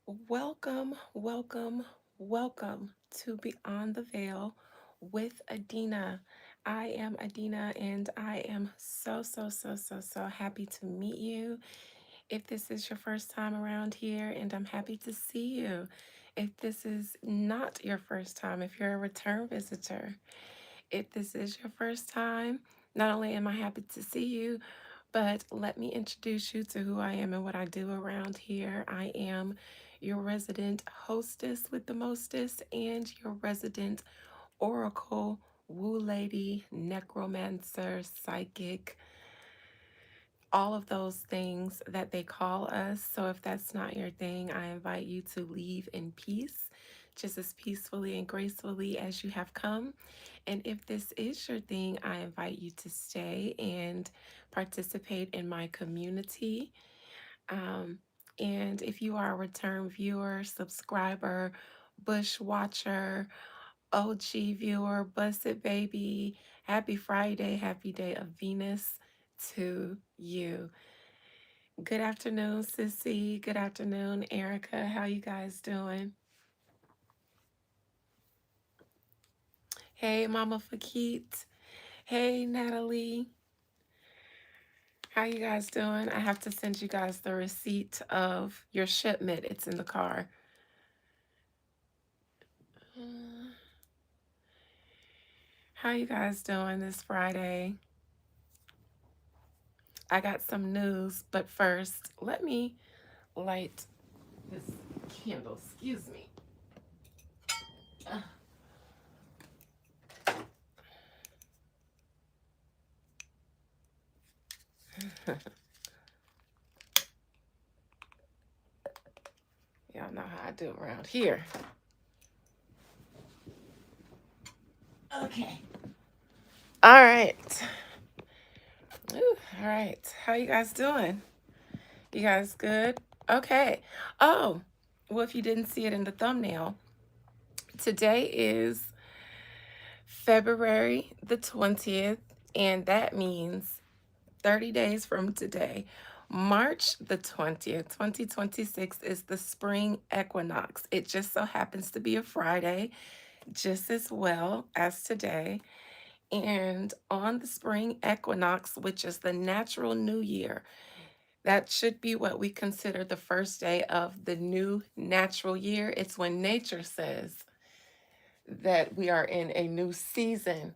Welcome to Beyond the Veil with Adina. I am Adina and I am so happy to meet you. If this is your first time around here, and I'm happy to see you. If this is not your first time, if you're a return visitor, if this is your first time, not only am I happy to see you, but let me introduce you to who I am and what I do around here. I am your resident hostess with the mostest and your resident oracle, woo lady, necromancer, psychic, all of those things that they call us. So if that's not your thing, I invite you to leave in peace, just as peacefully and gracefully as you have come. And if this is your thing, I invite you to stay and participate in my community. Um, and if you are a return viewer, subscriber, bush watcher, OG viewer, busted baby, happy Friday, happy day of Venus to you. Good afternoon, Sissy. Good afternoon, Erica. How you guys doing? Hey, Mama Fakit. Hey, Natalie. How you guys doing? I have to send you guys the receipt of your shipment. It's in the car. Uh, How you guys doing this Friday? I got some news, but first, let me light this candle. Excuse me. Y'all know how I do around here. Okay. All right. Ooh, all right. How you guys doing? You guys good? Okay. Oh, well, if you didn't see it in the thumbnail, today is February the 20th, and that means 30 days from today, March the 20th, 2026 is the spring equinox. It just so happens to be a Friday, just as well as today. And on the spring equinox, which is the natural new year, that should be what we consider the first day of the new natural year. It's when nature says that we are in a new season.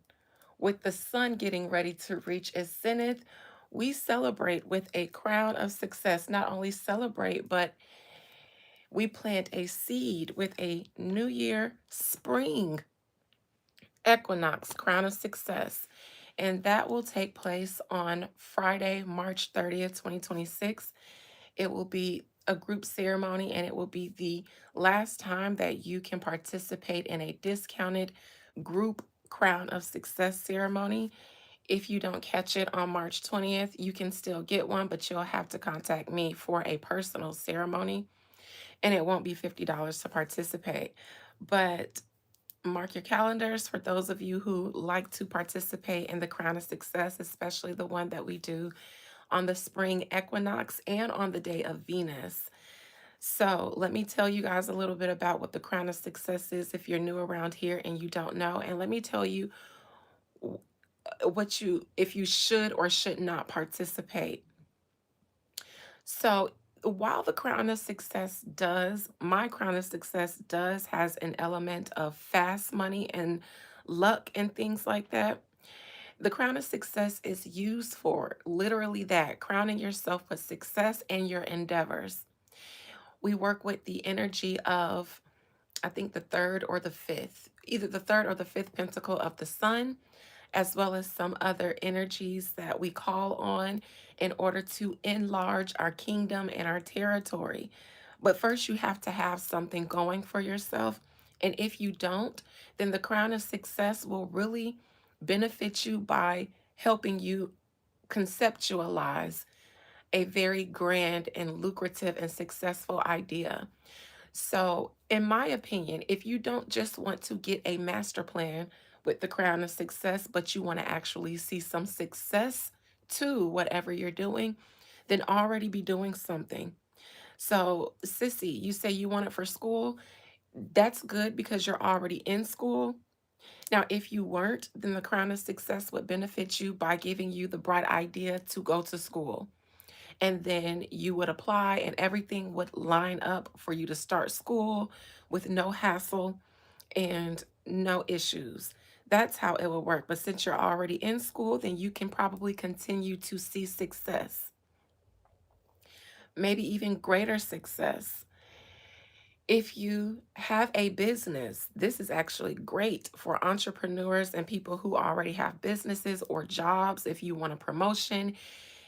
With the sun getting ready to reach its zenith, we celebrate with a crown of success. Not only celebrate, but we plant a seed with a new year spring equinox crown of success. And that will take place on Friday, March 30th, 2026. It will be a group ceremony and it will be the last time that you can participate in a discounted group crown of success ceremony. If you don't catch it on March 20th, you can still get one, but you'll have to contact me for a personal ceremony and it won't be $50 to participate. But mark your calendars for those of you who like to participate in the Crown of Success, especially the one that we do on the spring equinox and on the day of Venus. So, let me tell you guys a little bit about what the Crown of Success is if you're new around here and you don't know. And let me tell you if you should or should not participate. So, while the Crown of Success my Crown of Success has an element of fast money and luck and things like that. The Crown of Success is used for literally that, crowning yourself with success and your endeavors. We work with the energy of, I think, the third or the fifth, either the third or the fifth pentacle of the sun, as well as some other energies that we call on in order to enlarge our kingdom and our territory. But first, you have to have something going for yourself. And if you don't, then the crown of success will really benefit you by helping you conceptualize a very grand and lucrative and successful idea. So, in my opinion, if you don't just want to get a master plan with the crown of success, but you want to actually see some success to whatever you're doing, then already be doing something. So, sissy, you say you want it for school. That's good because you're already in school. Now, if you weren't, then the Crown of Success would benefit you by giving you the bright idea to go to school. And then you would apply, and everything would line up for you to start school with no hassle and no issues. That's how it will work. But since you're already in school, then you can probably continue to see success, maybe even greater success. If you have a business, this is actually great for entrepreneurs and people who already have businesses or jobs. If you want a promotion,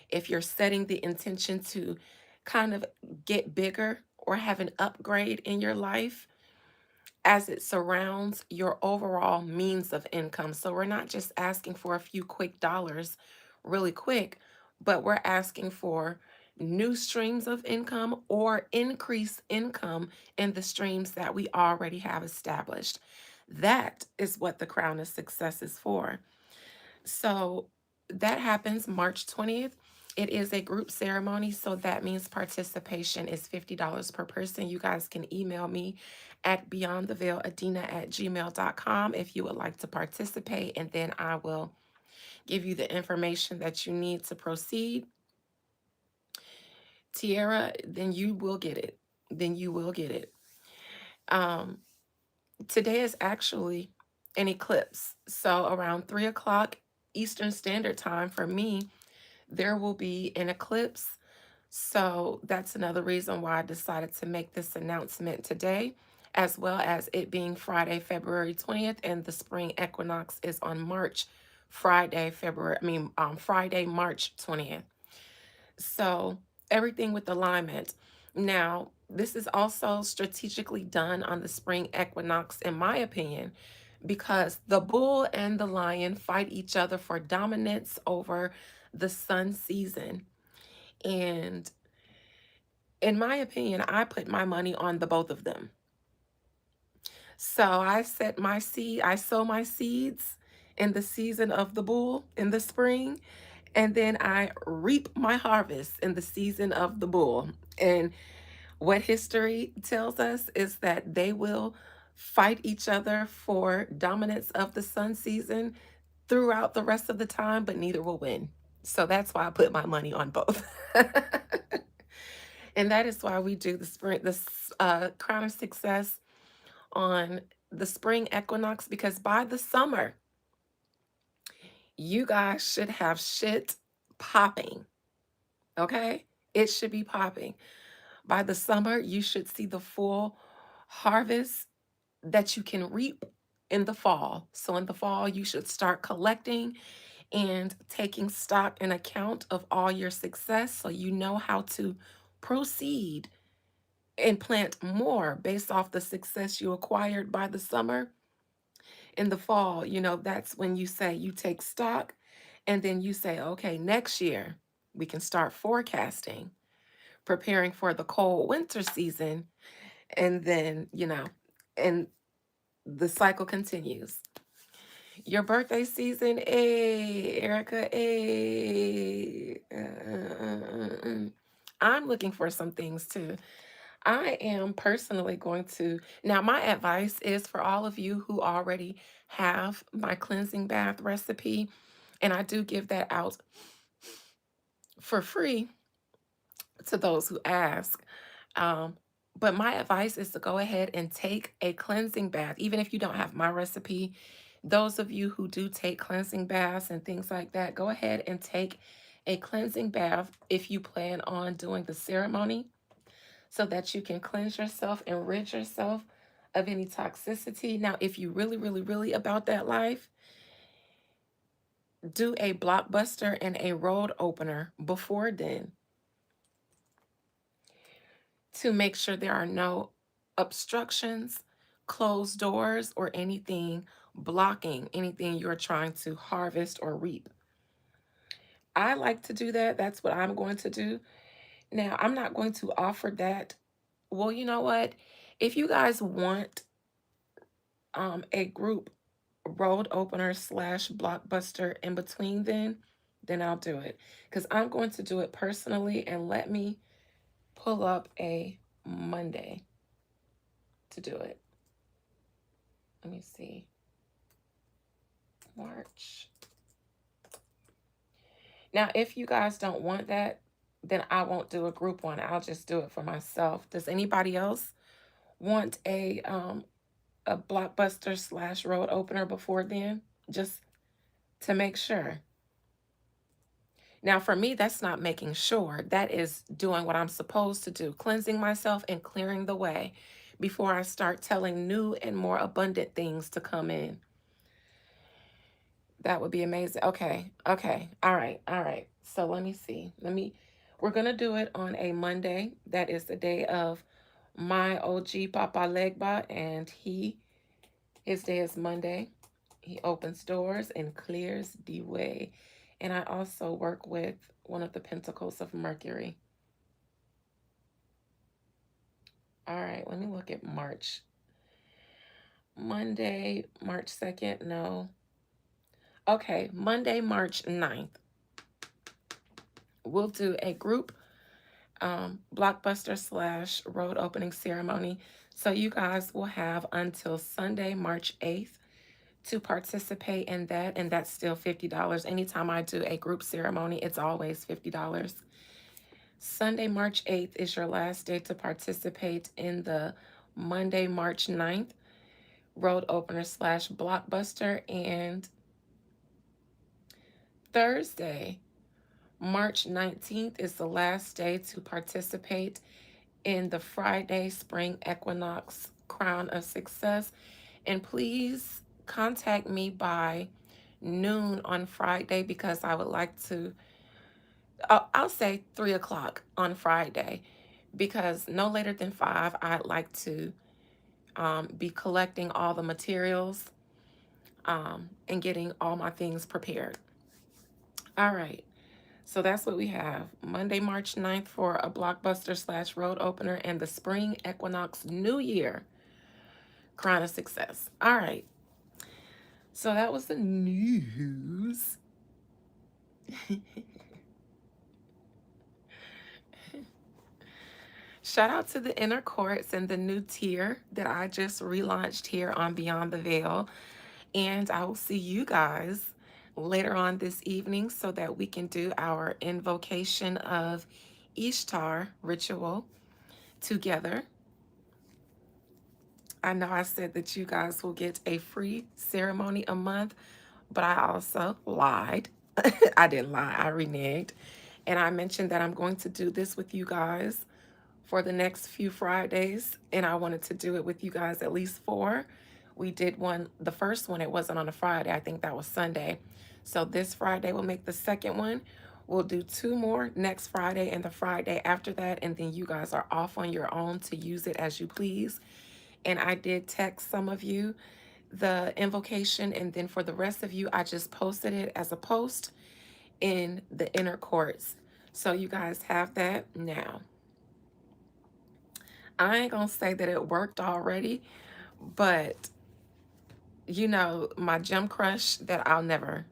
if you're setting the intention to kind of get bigger or have an upgrade in your life, as it surrounds your overall means of income. So we're not just asking for a few quick dollars really quick, but we're asking for new streams of income or increased income in the streams that we already have established. That is what the crown of success is for. So that happens March 20th. It is a group ceremony, so that means participation is $50 per person. You guys can email me at beyondtheveiladina@gmail.com if you would like to participate, and then I will give you the information that you need to proceed. Tiara, then you will get it. Then you will get it. Um, Today is actually an eclipse. So around 3 o'clock Eastern Standard Time for me, there will be an eclipse. So that's another reason why I decided to make this announcement today, as well as it being Friday, February 20th, and the spring equinox is on Friday, March 20th. So everything with alignment. Now, this is also strategically done on the spring equinox, in my opinion, because the bull and the lion fight each other for dominance over the sun season. And in my opinion, I put my money on the both of them. So I sow my seeds in the season of the bull in the spring, and then I reap my harvest in the season of the bull. And what history tells us is that they will fight each other for dominance of the sun season throughout the rest of the time, but neither will win. So that's why I put my money on both. And that is why we do the crown of success on the spring equinox, because by the summer, you guys should have shit popping. Okay? It should be popping. By the summer, you should see the full harvest that you can reap in the fall. So in the fall, you should start collecting and taking stock and account of all your success so you know how to proceed and plant more based off the success you acquired by the summer. In the fall, that's when you take stock, and then you say, okay, next year we can start forecasting, preparing for the cold winter season, and then, and the cycle continues. Your birthday season, hey, Erica, hey. I'm looking for some things too. I am personally going to, now my advice is for all of you who already have my cleansing bath recipe, and I do give that out for free to those who ask. Um, but my advice is to go ahead and take a cleansing bath, even if you don't have my recipe. Those of you who do take cleansing baths and things like that, go ahead and take a cleansing bath if you plan on doing the ceremony, so that you can cleanse yourself and rid yourself of any toxicity. Now, if you really, really, really about that life, do a blockbuster and a road opener before then to make sure there are no obstructions, closed doors, or anything blocking anything you're trying to harvest or reap. I like to do that. That's what I'm going to do. Now, I'm not going to offer that. Well, you know what? If you guys want a group road opener slash blockbuster in between, then I'll do it, because I'm going to do it personally. And let me pull up a Monday to do it. Let me see. March. Now, if you guys don't want that, then I won't do a group one. I'll just do it for myself. Does anybody else want a blockbuster slash road opener before then? Just to make sure. Now, for me, that's not making sure. That is doing what I'm supposed to do, cleansing myself and clearing the way before I start telling new and more abundant things to come in. That would be amazing. Okay. Okay. All right. All right. So let me see. We're going to do it on a Monday. That is the day of my OG Papa Legba, and his day is Monday. He opens doors and clears the way. And I also work with one of the pentacles of Mercury. All right, let me look at March. Monday, March 2nd, no. Okay, Monday, March 9th. We'll do a group blockbuster slash road opening ceremony. So you guys will have until Sunday, March 8th to participate in that, and that's still $50. Anytime I do a group ceremony, it's always $50. Sunday, March 8th is your last day to participate in the Monday, March 9th road opener slash blockbuster, and Thursday, March 19th is the last day to participate in the Friday Spring Equinox Crown of Success. And please contact me by noon on Friday because I would like to, I'll say 3 o'clock on Friday, because no later than 5, I'd like to be collecting all the materials and getting all my things prepared. All right. So that's what we have. Monday, March 9th for a blockbuster slash road opener, and the Spring Equinox New Year Crown of Success. All right. So that was the news. Shout out to the Inner Courts and the new tier that I just relaunched here on Beyond the Veil. And I will see you guys later on this evening so that we can do our invocation of Ishtar ritual together. I know I said that you guys will get a free ceremony a month, but I also lied. I didn't lie, I reneged. And I mentioned that I'm going to do this with you guys for the next few Fridays, and I wanted to do it with you guys at least 4. We did one, the first one, it wasn't on a Friday. I think that was Sunday. So this Friday we'll make the second one. We'll do 2 more next Friday and the Friday after that, and then you guys are off on your own to use it as you please. And I did text some of you the invocation, and then for the rest of you, I just posted it as a post in the Inner Courts. So you guys have that now. I ain't gonna say that it worked already, but you know, my gym crush that I'll never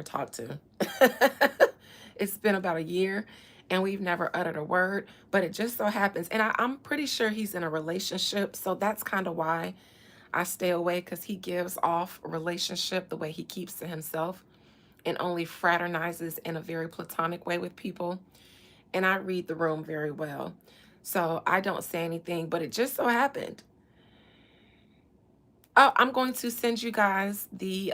talk to. It's been about a year and we've never uttered a word, but it just so happens, and I'm pretty sure he's in a relationship, so that's kind of why I stay away, because he gives off relationship the way he keeps to himself and only fraternizes in a very platonic way with people. And I read the room very well. So I don't say anything, but it just so happened. Oh, I'm going to send you guys the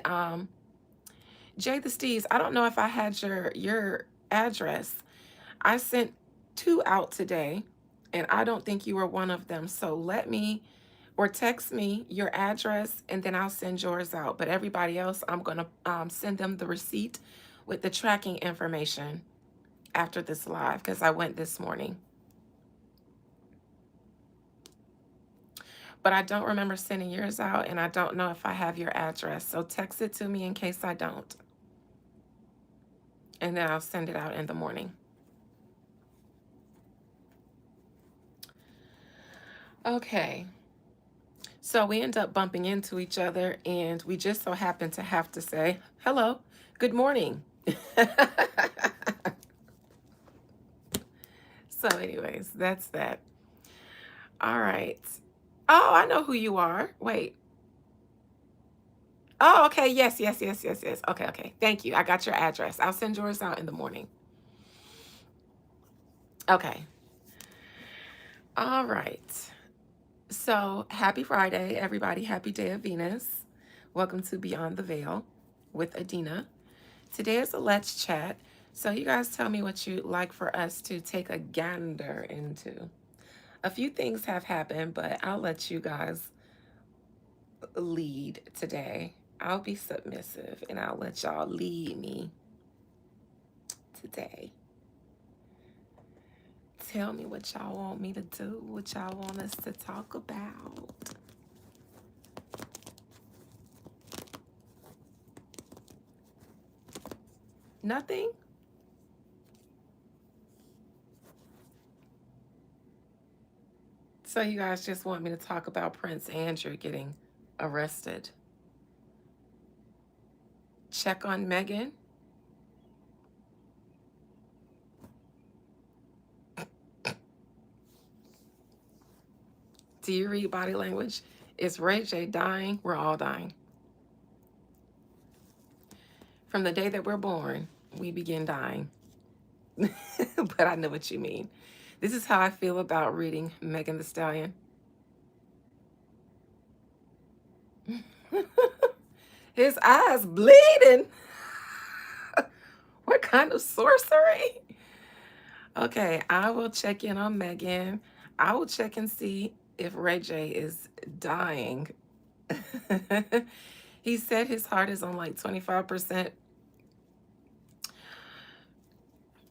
Jay the Steves. I don't know if I had your address. I sent 2 out today, and I don't think you were one of them. So let me, or text me your address, and then I'll send yours out. But everybody else, I'm going to send them the receipt with the tracking information after this live, because I went this morning. But I don't remember sending yours out, and I don't know if I have your address. So text it to me in case I don't. And then I'll send it out in the morning. Okay. So we end up bumping into each other, and we just so happen to have to say, hello, good morning. So, anyways, that's that. All right. Oh, I know who you are. Wait. Oh, okay. Yes, yes, yes, yes, yes. Okay, okay. Thank you. I got your address. I'll send yours out in the morning. Okay. All right. So, happy Friday, everybody. Happy Day of Venus. Welcome to Beyond the Veil with Adina. Today is a Let's Chat. So, you guys tell me what you'd like for us to take a gander into. A few things have happened, but I'll let you guys lead today. I'll be submissive and I'll let y'all lead me today. Tell me what y'all want me to do, what y'all want us to talk about. Nothing? So you guys just want me to talk about Prince Andrew getting arrested? Check on Meghan? Do you read body language? Is Ray J dying? We're all dying. From the day that we're born, we begin dying. But I know what you mean. This is how I feel about reading Megan Thee Stallion. His eyes bleeding. What kind of sorcery? Okay, I will check in on Megan. I will check and see if Ray J is dying. He said his heart is on like 25%.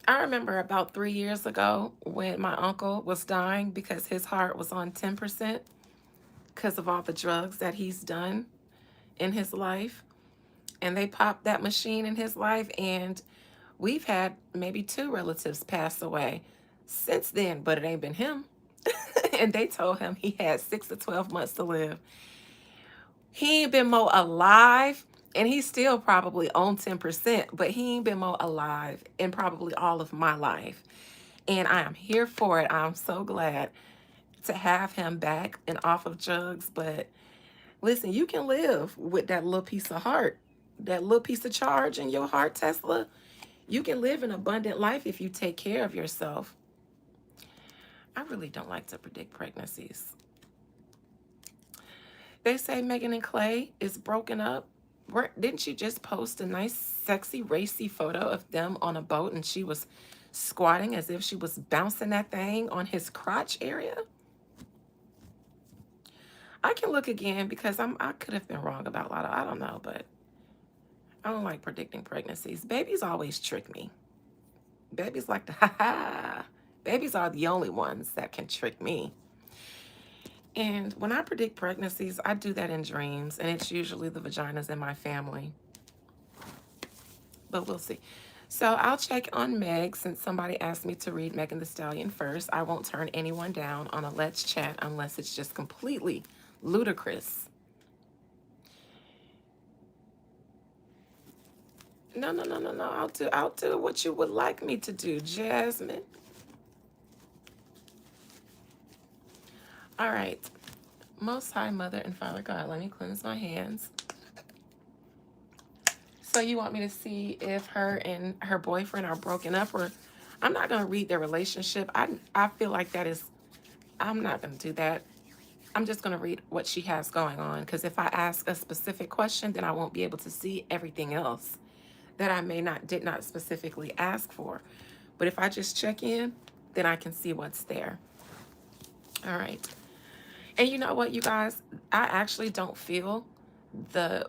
I remember about 3 years ago when my uncle was dying because his heart was on 10% because of all the drugs that he's done in his life. And they popped that machine in his life, and we've had maybe 2 relatives pass away since then, but it ain't been him. And they told him he had 6 to 12 months to live. He ain't been more alive, and he's still probably on 10%, but he ain't been more alive in probably all of my life. And I am here for it. I'm so glad to have him back and off of drugs. But listen, you can live with that little piece of heart, that little piece of charge in your heart, Tesla. You can live an abundant life if you take care of yourself. I really don't like to predict pregnancies. They say Megan and Clay is broken up. Didn't she just post a nice, sexy, racy photo of them on a boat and she was squatting as if she was bouncing that thing on his crotch area? I can look again because I could have been wrong about a lot of, I don't know, but I don't like predicting pregnancies. Babies always trick me. Babies like to, ha ha. Babies are the only ones that can trick me. And when I predict pregnancies, I do that in dreams, and it's usually the vaginas in my family. But we'll see. So I'll check on Meg since somebody asked me to read Megan Thee Stallion first. I won't turn anyone down on a Let's Chat unless it's just completely ludicrous. No, no, no, no, no. I'll do what you would like me to do, Jasmine. All right. Most High Mother and Father God, let me cleanse my hands. So you want me to see if her and her boyfriend are broken up, or I'm not going to read their relationship. I feel like that is, I'm not going to do that. I'm just going to read what she has going on, because if I ask a specific question, then I won't be able to see everything else that I did not specifically ask for. But if I just check in, then I can see what's there. All right. And you know what, you guys? I actually don't feel the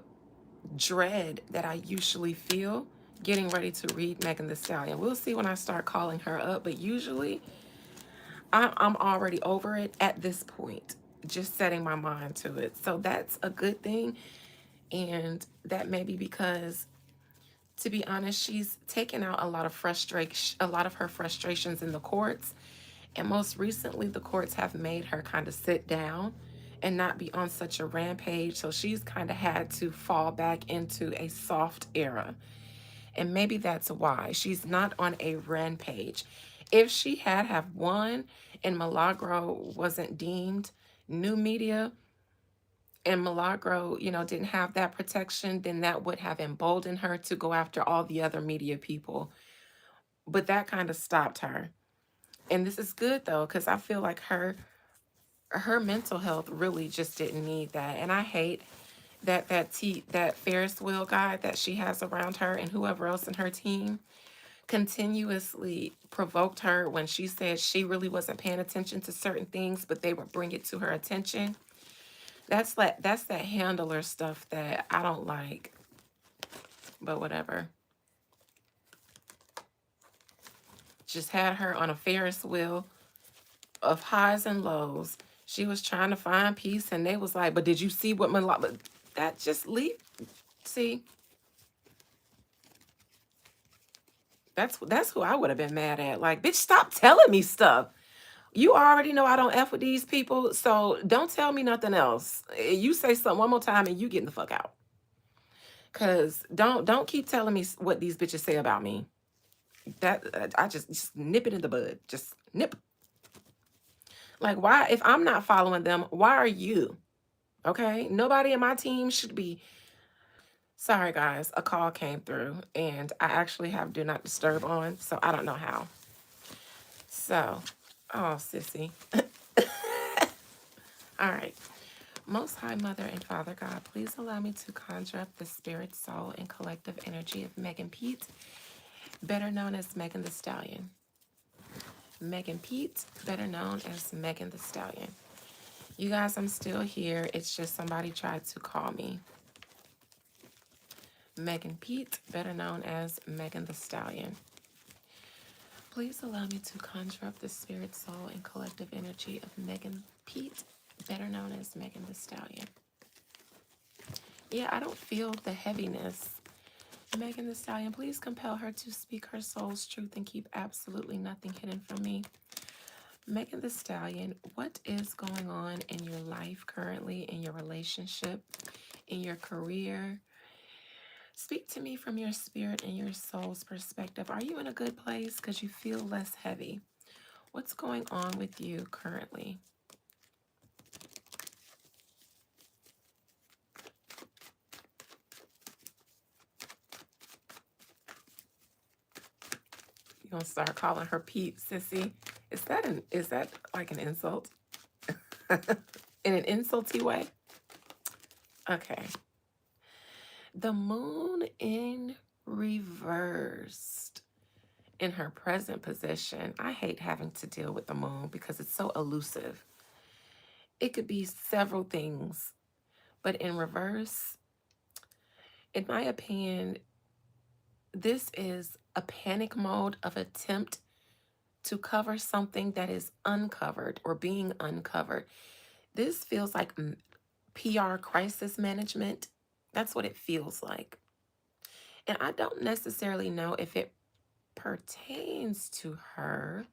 dread that I usually feel getting ready to read Megan Thee Stallion. We'll see when I start calling her up, but usually I'm already over it at this point, just setting my mind to it. So that's a good thing. And that may be because, to be honest, she's taken out a lot of her frustrations in the courts. And most recently, the courts have made her kind of sit down and not be on such a rampage. So she's kind of had to fall back into a soft era. And maybe that's why she's not on a rampage. If she had have won and Milagro wasn't deemed new media and Milagro, didn't have that protection, then that would have emboldened her to go after all the other media people. But that kind of stopped her. And this is good though, because I feel like her mental health really just didn't need that. And I hate that Ferris wheel guy that she has around her and whoever else in her team continuously provoked her when she said she really wasn't paying attention to certain things, but they would bring it to her attention. That's that handler stuff that I don't like, but whatever. Just had her on a Ferris wheel of highs and lows. She was trying to find peace, and they was like, "But did you see what Malala?" That just leave. See, that's who I would have been mad at. Like, bitch, stop telling me stuff. You already know I don't F with these people, so don't tell me nothing else. You say something one more time and you getting the fuck out. Cause don't keep telling me what these bitches say about me. That I just nip it in the bud. Just nip. Like why if I'm not following them, why are you? Okay? Nobody in my team should be. Sorry guys, a call came through and I actually have do not disturb on, so I don't know how. So, oh sissy. All right. Most High Mother and Father God, please allow me to conjure up the spirit, soul, and collective energy of Megan Pete, better known as Megan the Stallion. Megan Pete, better known as Megan the Stallion. You guys, I'm still here. It's just somebody tried to call me. Megan Pete, better known as Megan the Stallion. Please allow me to conjure up the spirit, soul, and collective energy of Megan Pete, better known as Megan the Stallion. Yeah, I don't feel the heaviness. Megan the Stallion, please compel her to speak her soul's truth and keep absolutely nothing hidden from me. Megan the Stallion, what is going on in your life currently, in your relationship, in your career? Speak to me from your spirit and your soul's perspective. Are you in a good place because you feel less heavy? What's going on with you currently? You gonna start calling her Pete, sissy? Is that like an insult? In an insulty way? Okay. The moon in reversed in her present position. I hate having to deal with the moon because it's so elusive. It could be several things, but in reverse, in my opinion, this is a panic mode of attempt to cover something that is uncovered or being uncovered. This feels like PR crisis management. That's what it feels like. And I don't necessarily know if it pertains to her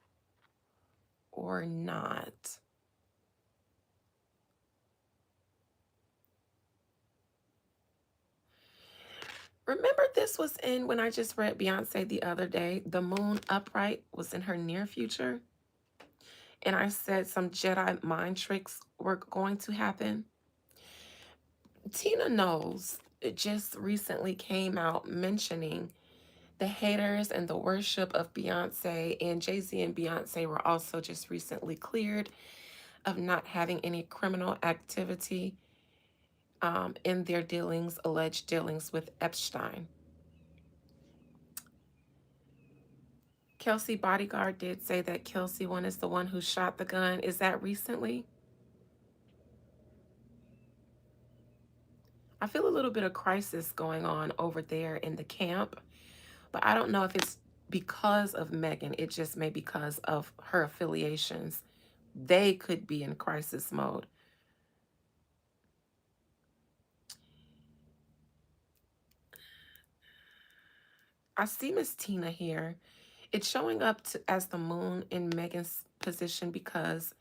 or not. Remember, this was in when I just read Beyonce the other day. The moon upright was in her near future. And I said some Jedi mind tricks were going to happen. Tina Knowles just recently came out mentioning the haters and the worship of Beyonce, and Jay-Z and Beyonce were also just recently cleared of not having any criminal activity in their dealings, alleged dealings with Epstein. Kelsey Bodyguard did say that Kelsey one is the one who shot the gun. Is that recently? I feel a little bit of crisis going on over there in the camp, but I don't know if it's because of Megan. It just may because of her affiliations. They could be in crisis mode. I see Miss Tina here. It's showing up as the moon in Megan's position because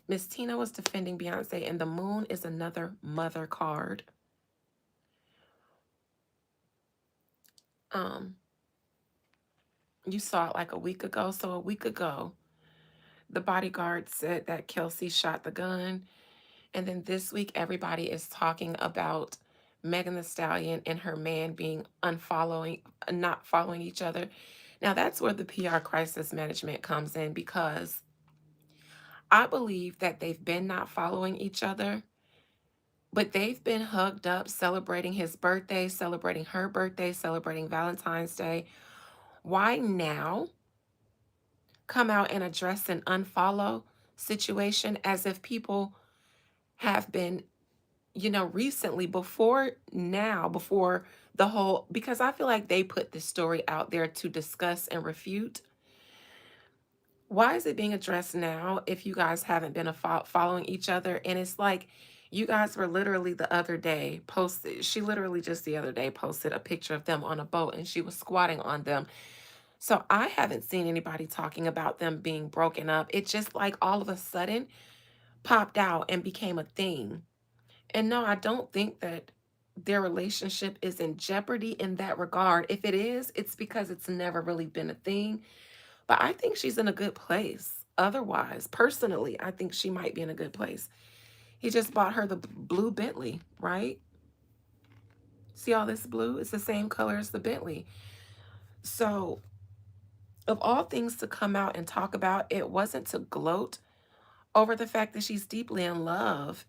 Miss Tina was defending Beyonce, and the moon is another mother card. Um, You saw it like a week ago. So a week ago, the bodyguard said that Kelsey shot the gun. And then this week, everybody is talking about Megan the Stallion and her man being unfollowing, not following each other. Now, that's where the PR crisis management comes in because I believe that they've been not following each other, but they've been hugged up celebrating his birthday, celebrating her birthday, celebrating Valentine's Day. Why now come out and address an unfollow situation as if people have been, recently before now, before the whole, because I feel like they put this story out there to discuss and refute. Why is it being addressed now if you guys haven't been following each other? And it's like you guys were literally the other day posted, she literally just the other day posted a picture of them on a boat and she was squatting on them. So I haven't seen anybody talking about them being broken up. It just like all of a sudden popped out and became a thing. And no, I don't think that their relationship is in jeopardy in that regard. If it is, it's because it's never really been a thing. But I think she's in a good place. Otherwise, personally, I think she might be in a good place. He just bought her the blue Bentley, right? See all this blue? It's the same color as the Bentley. So, of all things to come out and talk about, it wasn't to gloat over the fact that she's deeply in love.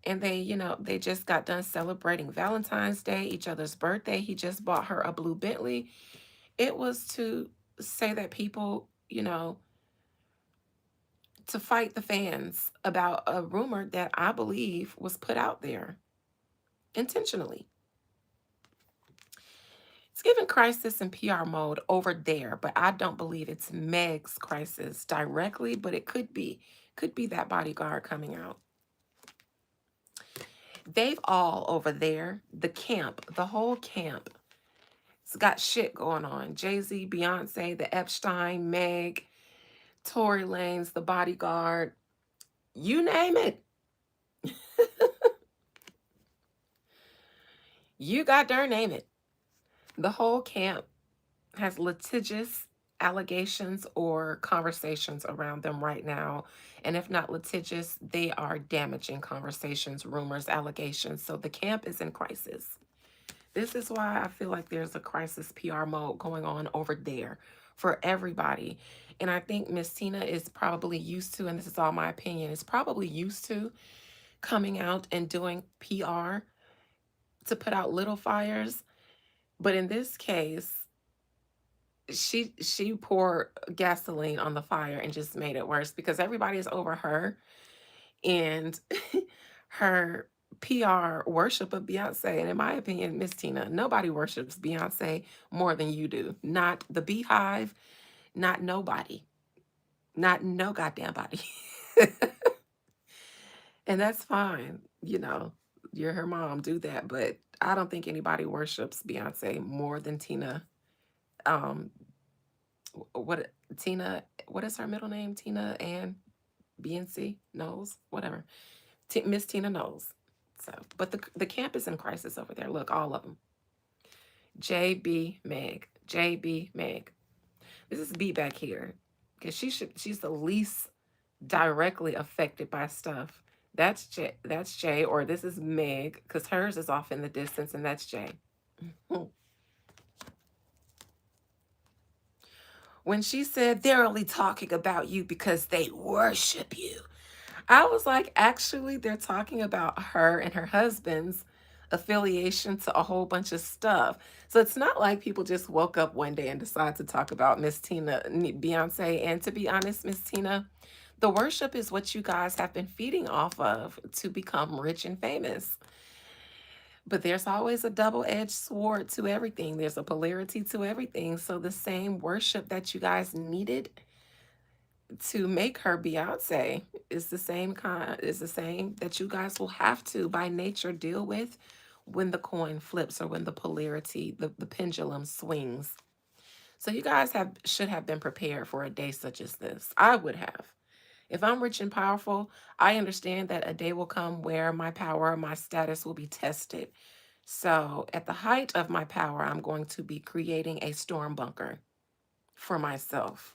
And they just got done celebrating Valentine's Day, each other's birthday. He just bought her a blue Bentley. It was to say that people, to fight the fans about a rumor that I believe was put out there intentionally. It's given crisis and PR mode over there, but I don't believe it's Meg's crisis directly, but it could be that bodyguard coming out. They've all over there, the camp, the whole camp. It's got shit going on. Jay-Z, Beyonce, the Epstein, Meg, Tory Lanez, the bodyguard, you name it. You got darn name it. The whole camp has litigious allegations or conversations around them right now. And if not litigious, they are damaging conversations, rumors, allegations. So the camp is in crisis. This is why I feel like there's a crisis PR mode going on over there for everybody. And I think Miss Tina is probably used to, and this is all my opinion, is probably used to coming out and doing PR to put out little fires. But in this case, she poured gasoline on the fire and just made it worse because everybody is over her and her PR worship of Beyonce. And in my opinion, Miss Tina, nobody worships Beyonce more than you do. Not the Beehive, not nobody, not no goddamn body. And that's fine. You're her mom, do that. But I don't think anybody worships Beyonce more than Tina. Um, what Tina, what is her middle name? Tina and BNC knows, whatever. Miss Tina knows. So, but the camp is in crisis over there. Look, all of them. JB Meg, JB Meg. This is B back here because she's the least directly affected by stuff. That's J. That's J. Or this is Meg because hers is off in the distance, and that's J. When she said they're only talking about you because they worship you, I was like, actually, they're talking about her and her husband's affiliation to a whole bunch of stuff. So it's not like people just woke up one day and decided to talk about Miss Tina, Beyonce. And to be honest, Miss Tina, the worship is what you guys have been feeding off of to become rich and famous. But there's always a double-edged sword to everything. There's a polarity to everything. So the same worship that you guys needed to make her Beyonce is the same that you guys will have to by nature deal with when the coin flips or when the polarity, the pendulum swings. So you guys should have been prepared for a day such as this. I would have. If I'm rich and powerful, I understand that a day will come where my power, my status will be tested. So at the height of my power, I'm going to be creating a storm bunker. for myself.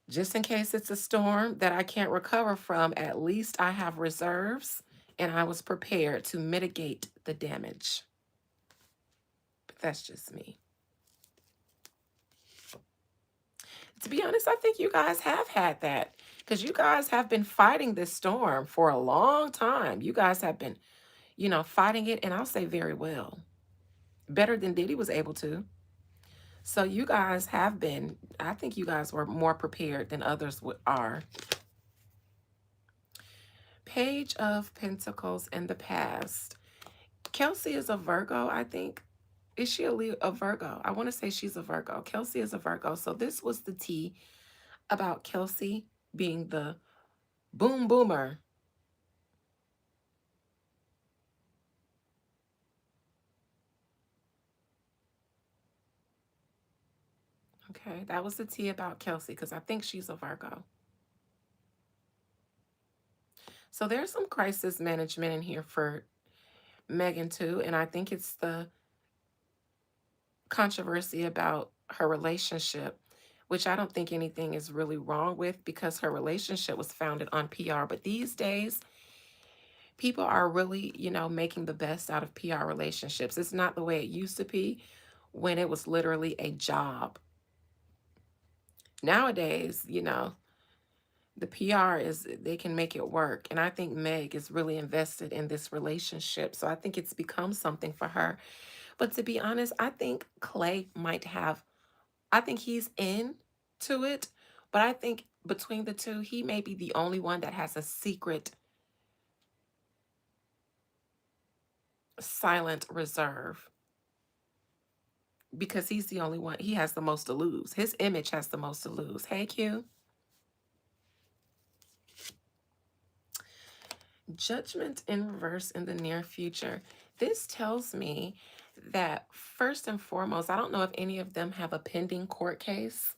Just in case it's a storm that I can't recover from, at least I have reserves and I was prepared to mitigate the damage. But that's just me. To be honest, I think you guys have had that because you guys have been fighting this storm for a long time. You guys have been, fighting it, and I'll say very well, better than Diddy was able to. So you guys have been, I think you guys were more prepared than others are. Page of Pentacles in the past. Kelsey is a Virgo, I think. Is she a Virgo? I want to say she's a Virgo. Kelsey is a Virgo. So this was the tea about Kelsey being the boom boomer. Okay, that was the tea about Kelsey because I think she's a Virgo. So there's some crisis management in here for Megan too, and I think it's the controversy about her relationship, which I don't think anything is really wrong with because her relationship was founded on PR. But these days, people are really, making the best out of PR relationships. It's not the way it used to be when it was literally a job. Nowadays, the PR is, they can make it work. And I think Meg is really invested in this relationship. So I think it's become something for her. But to be honest, I think Clay might have, I think he's in to it. But I think between the two, he may be the only one that has a secret silent reserve because he's the only one. He has the most to lose. His image has the most to lose. Hey, Q. Judgment in reverse in the near future. This tells me that first and foremost, I don't know if any of them have a pending court case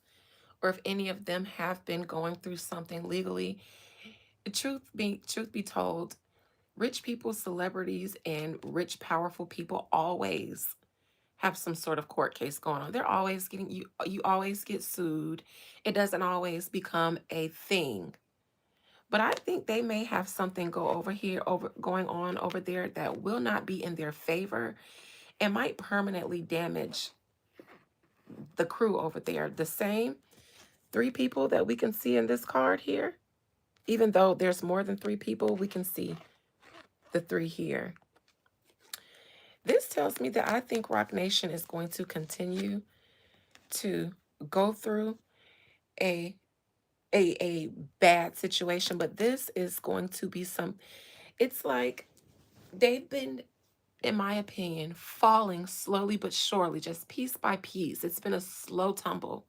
or if any of them have been going through something legally. Truth be told, rich people, celebrities, and rich, powerful people always have some sort of court case going on. They're always getting you always get sued. It doesn't always become a thing. But I think they may have something going on over there that will not be in their favor and might permanently damage the crew over there. The same three people that we can see in this card here, even though there's more than three people, we can see the three here. This tells me that I think Rock Nation is going to continue to go through a a bad situation, but this is going to be it's like they've been, in my opinion, falling slowly but surely, just piece by piece. It's been a slow tumble.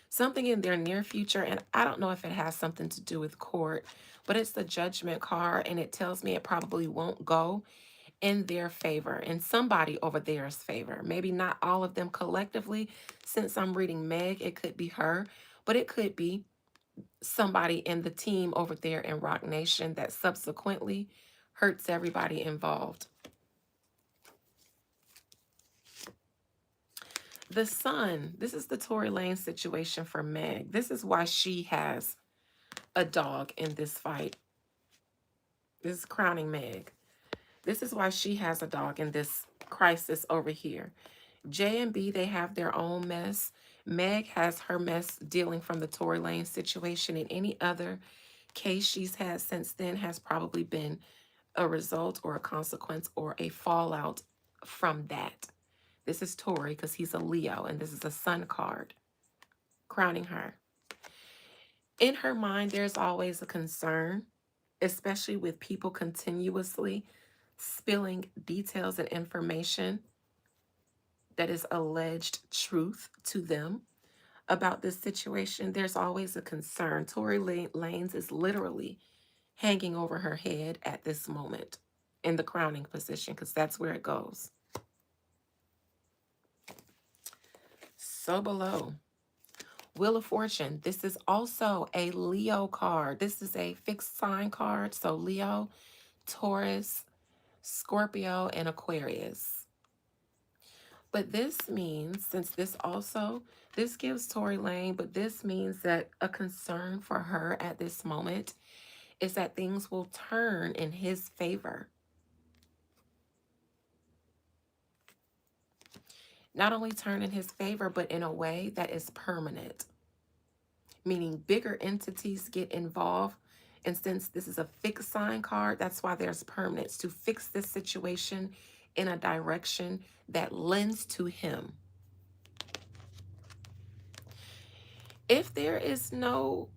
Something in their near future, and I don't know if it has something to do with court, but it's the Judgment card, and it tells me it probably won't go in their favor, in somebody over there's favor. Maybe not all of them collectively. Since I'm reading Meg, it could be her, but it could be somebody in the team over there in Rock Nation that subsequently hurts everybody involved. The Sun, this is the Tory Lane situation for Meg. This is why she has a dog in this fight. This is crowning Meg. This is why she has a dog in this crisis over here. J and B, they have their own mess. Meg has her mess dealing from the Tory Lane situation, and any other case she's had since then has probably been a result or a consequence or a fallout from that. This is Tory because he's a Leo, and this is a Sun card crowning her. In her mind, there's always a concern, especially with people continuously spilling details and information that is alleged truth to them about this situation. There's always a concern. Tory Lanez is literally hanging over her head at this moment in the crowning position because that's where it goes. So below, Wheel of Fortune. This is also a Leo card. This is a fixed sign card. So Leo, Taurus, Scorpio, and Aquarius. But this means, since this gives Tory Lane, but this means that a concern for her at this moment is that things will turn in his favor. Not only turn in his favor, but in a way that is permanent, meaning bigger entities get involved. And since this is a fixed sign card, that's why there's permanence to fix this situation in a direction that lends to him. If there is no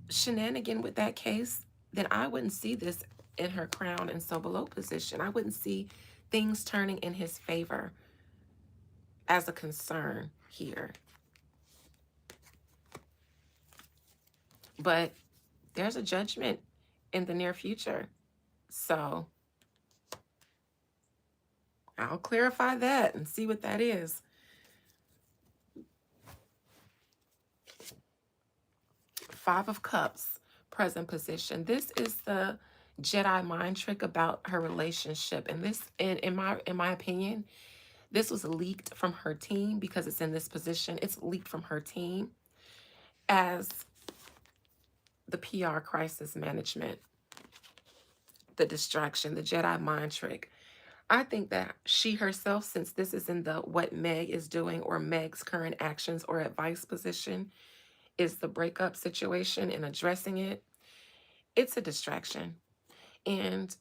shenanigan with that case, then I wouldn't see this in her crown and so below position. I wouldn't see things turning in his favor as a concern here. But there's a judgment in the near future. So I'll clarify that and see what that is. Five of Cups, present position. This is the Jedi mind trick about her relationship. And this, in my opinion, this was leaked from her team because it's in this position. It's leaked from her team as the PR crisis management, the distraction, the Jedi mind trick. I think that she herself, since this is in the what Meg is doing or Meg's current actions or advice position, is the breakup situation and addressing it. It's a distraction. And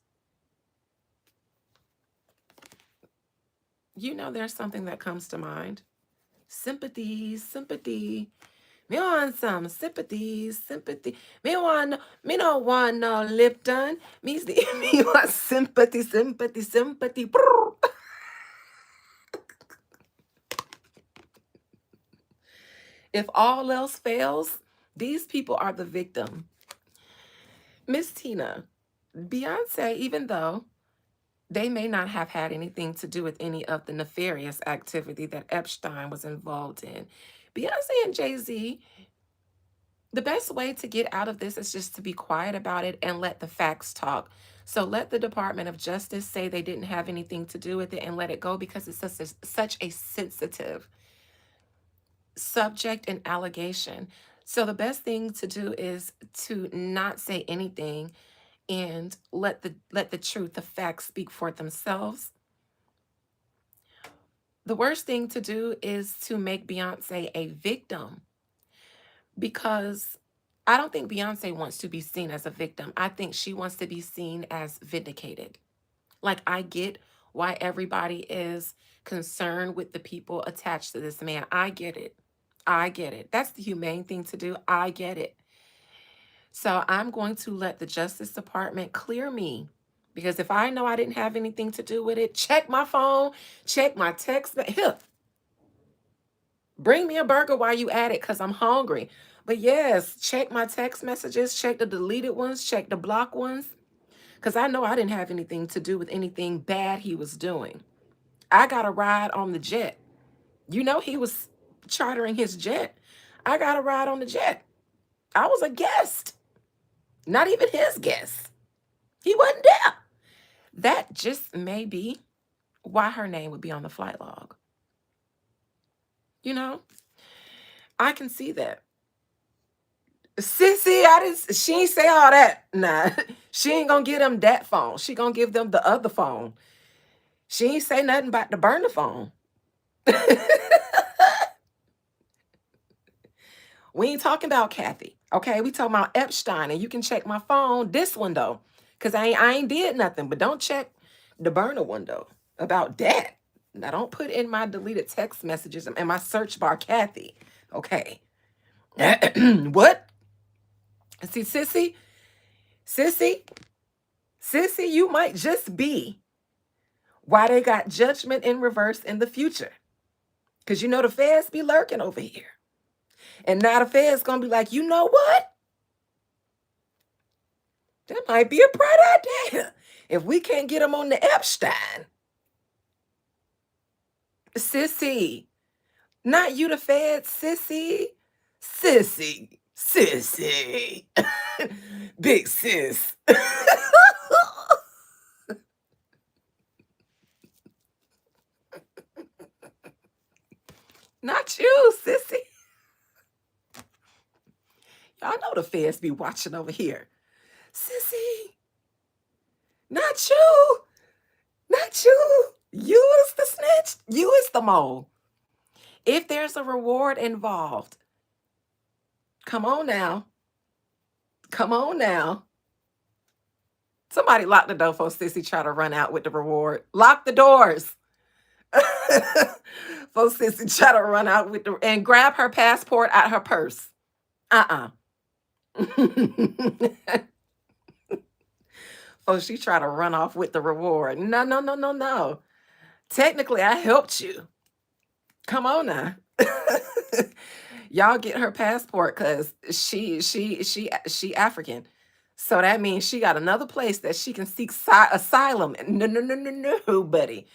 there's something that comes to mind. Sympathy, sympathy. Me want some sympathy, sympathy. Me no want no Lipton. Me want sympathy, sympathy, sympathy. If all else fails, these people are the victim. Miss Tina, Beyonce, even though they may not have had anything to do with any of the nefarious activity that Epstein was involved in, Beyonce and Jay-Z, the best way to get out of this is just to be quiet about it and let the facts talk. So let the Department of Justice say they didn't have anything to do with it and let it go, because it's such a sensitive subject and allegation. So the best thing to do is to not say anything and let the truth, the facts speak for themselves. The worst thing to do is to make Beyonce a victim, because I don't think Beyonce wants to be seen as a victim. I think she wants to be seen as vindicated. Like, I get why everybody is concerned with the people attached to this man. I get it. I get it. That's the humane thing to do. I get it. So I'm going to let the Justice Department clear me, because if I know I didn't have anything to do with it, check my phone, check my text. Here, bring me a burger while you at it, because I'm hungry. But yes, check my text messages, check the deleted ones, check the block ones, because I know I didn't have anything to do with anything bad he was doing. I got a ride on the jet. He was chartering his jet. I got a ride on the jet. I was a guest, not even his guest. He wasn't there. That just may be why her name would be on the flight log. I can see that. Sissy, she ain't say all that. Nah, she ain't gonna give them that phone. She gonna give them the other phone. She ain't say nothing about the burner phone. We ain't talking about Kathy, okay? We talking about Epstein, and you can check my phone, this one though, because I ain't did nothing, but don't check the burner one though about that. Now don't put in my deleted text messages and my search bar Kathy, okay? What? See, sissy, you might just be why they got judgment in reverse in the future. Because the feds be lurking over here. And now the feds gonna be like, you know what? That might be a bright idea. If we can't get them on the Epstein. Sissy. Not you the feds, sissy. Sissy. Big sis. Not you, sissy. Y'all know the feds be watching over here. Sissy, not you. Not you. You is the snitch. You is the mole. If there's a reward involved, come on now. Come on now. Somebody lock the door for Sissy try to run out with the reward. Lock the doors. For Sissy try to run out with the and grab her passport out her purse. Uh-uh. Oh, she try to run off with the reward. No, no, no, no, no. Technically, I helped you. Come on now. Y'all get her passport because she African. So that means she got another place that she can seek asylum. No, no, no, no, no, buddy.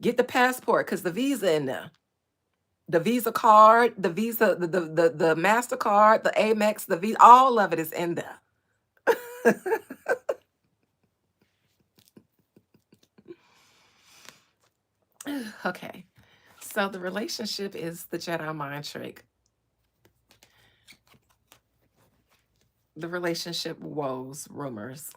Get the passport because the visa in there. The Visa card, the Visa, the MasterCard, the Amex, the Visa, all of it is in there. Okay. So the relationship is the Jedi mind trick. The relationship woes, rumors.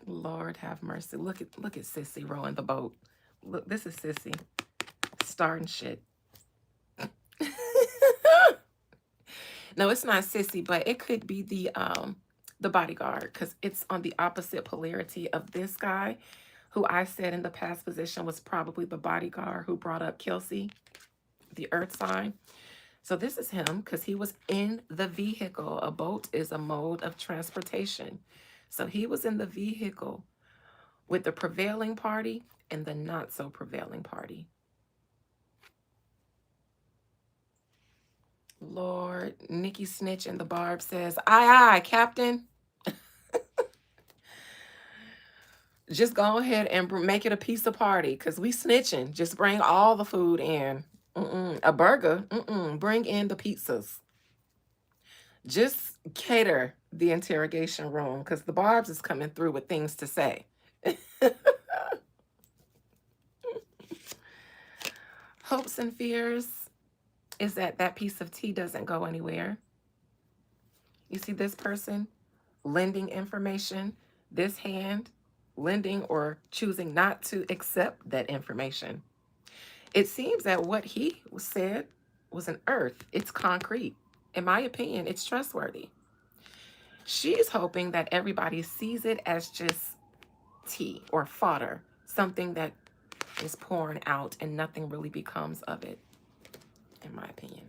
Lord have mercy. Look at Sissy rowing the boat. Look, this is Sissy starting shit. No, it's not Sissy, but it could be the bodyguard because it's on the opposite polarity of this guy, who I said in the past position was probably the bodyguard who brought up Kelsey, the earth sign. So this is him because he was in the vehicle. A boat is a mode of transportation. So he was in the vehicle with the prevailing party and the not so prevailing party. Lord, Nikki Snitch in the Barb says, aye, aye, Captain. Just go ahead and make it a pizza party because we snitching. Just bring all the food in. A burger. Bring in the pizzas. Just cater the interrogation room because the Barbs is coming through with things to say. Hopes and fears is that piece of tea doesn't go anywhere. You see this person lending information, this hand lending or choosing not to accept that information. It seems that what he said was an earth. It's concrete. In my opinion, it's trustworthy. She's hoping that everybody sees it as just tea or fodder, something that is pouring out and nothing really becomes of it, in my opinion.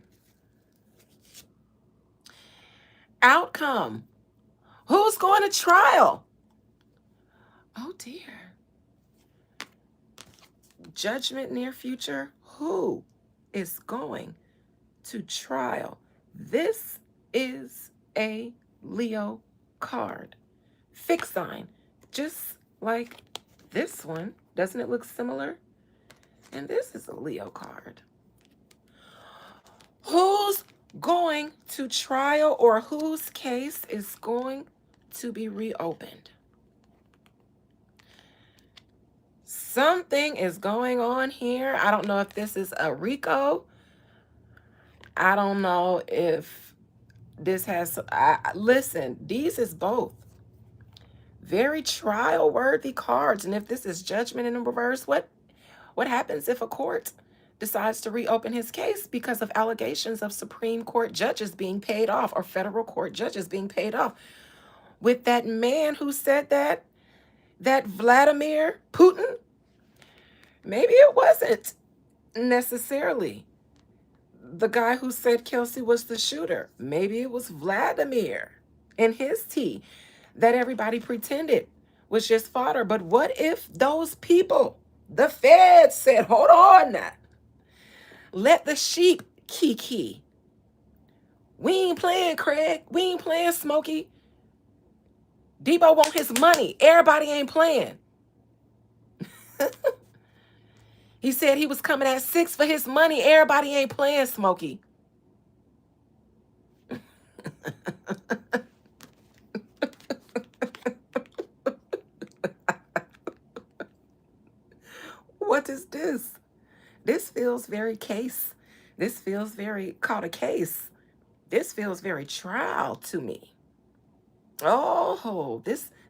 Outcome. Who's going to trial? Oh, dear. Judgment near future. Who is going to trial? This is a Leo card. Fixed sign. Just like this one. Doesn't it look similar? And this is a Leo card. Who's going to trial or whose case is going to be reopened? Something is going on here. I don't know if this is a RICO. I don't know if this has... listen, these is both very trial-worthy cards. And if this is judgment in reverse, what happens if a court decides to reopen his case because of allegations of Supreme Court judges being paid off or federal court judges being paid off? With that man who said that Vladimir Putin, maybe it wasn't necessarily the guy who said Kelsey was the shooter. Maybe it was Vladimir and his tea that everybody pretended was just fodder. But what if those people, the feds, said, hold on now, let the sheep kiki. We ain't playing, Craig. We ain't playing, Smokey. Debo want his money. Everybody ain't playing. He said he was coming at 6 for his money. Everybody ain't playing, Smokey. What is this? This feels very case This feels very caught a case. This feels very trial to me. Oh,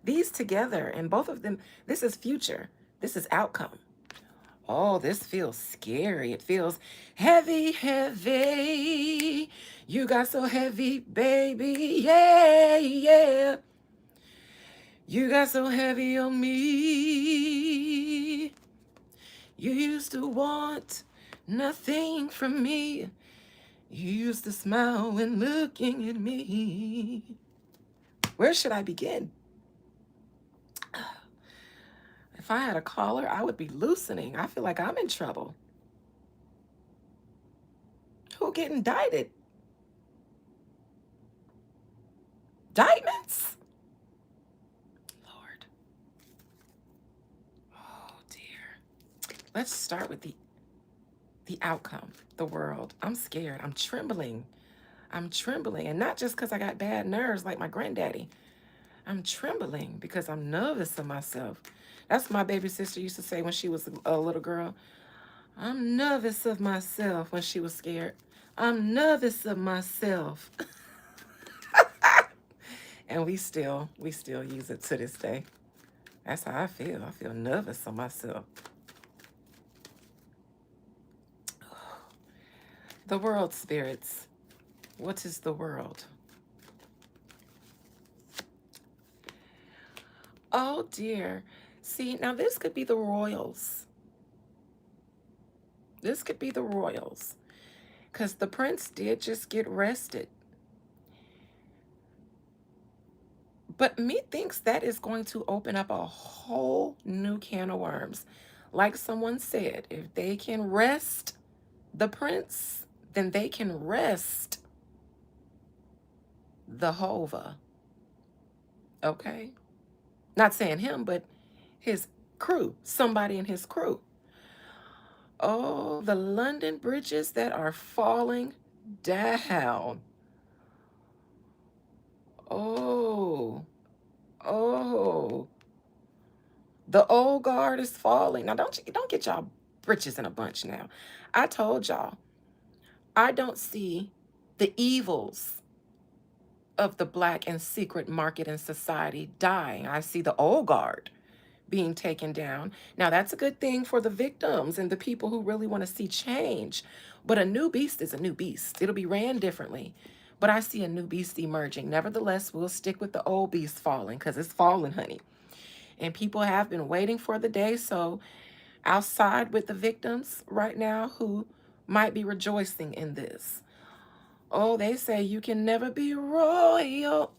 these together and both of them, this is future. This is outcome. Oh, this feels scary. It feels heavy, heavy. You got so heavy, baby. Yeah, yeah. You got so heavy on me. You used to want nothing from me. You used to smile when looking at me. Where should I begin? If I had a caller, I would be loosening. I feel like I'm in trouble. Who get indicted? Indictments? Lord. Oh dear. Let's start with the outcome, the world. I'm scared. I'm trembling. I'm trembling. And not just because I got bad nerves like my granddaddy. I'm trembling because I'm nervous of myself. That's what my baby sister used to say when she was a little girl. I'm nervous of myself when she was scared. I'm nervous of myself. And we still use it to this day. That's how I feel. I feel nervous of myself. The world spirits. What is the world? Oh dear. See, now this could be the royals. This could be the royals. Because the prince did just get arrested. But methinks that is going to open up a whole new can of worms. Like someone said, if they can rest the prince, then they can rest the Hova. Okay? Not saying him, but his crew, somebody in his crew. Oh, the London bridges that are falling down. Oh, oh. The old guard is falling. Now don't get y'all britches in a bunch now. I told y'all, I don't see the evils of the black and secret market and society dying. I see the old guard being taken down. Now that's a good thing for the victims and the people who really want to see change. But a new beast is a new beast. It'll be ran differently. But I see a new beast emerging. Nevertheless, we'll stick with the old beast falling because it's falling, honey. And people have been waiting for the day. So I'll side with the victims right now who might be rejoicing in this. Oh, they say you can never be royal.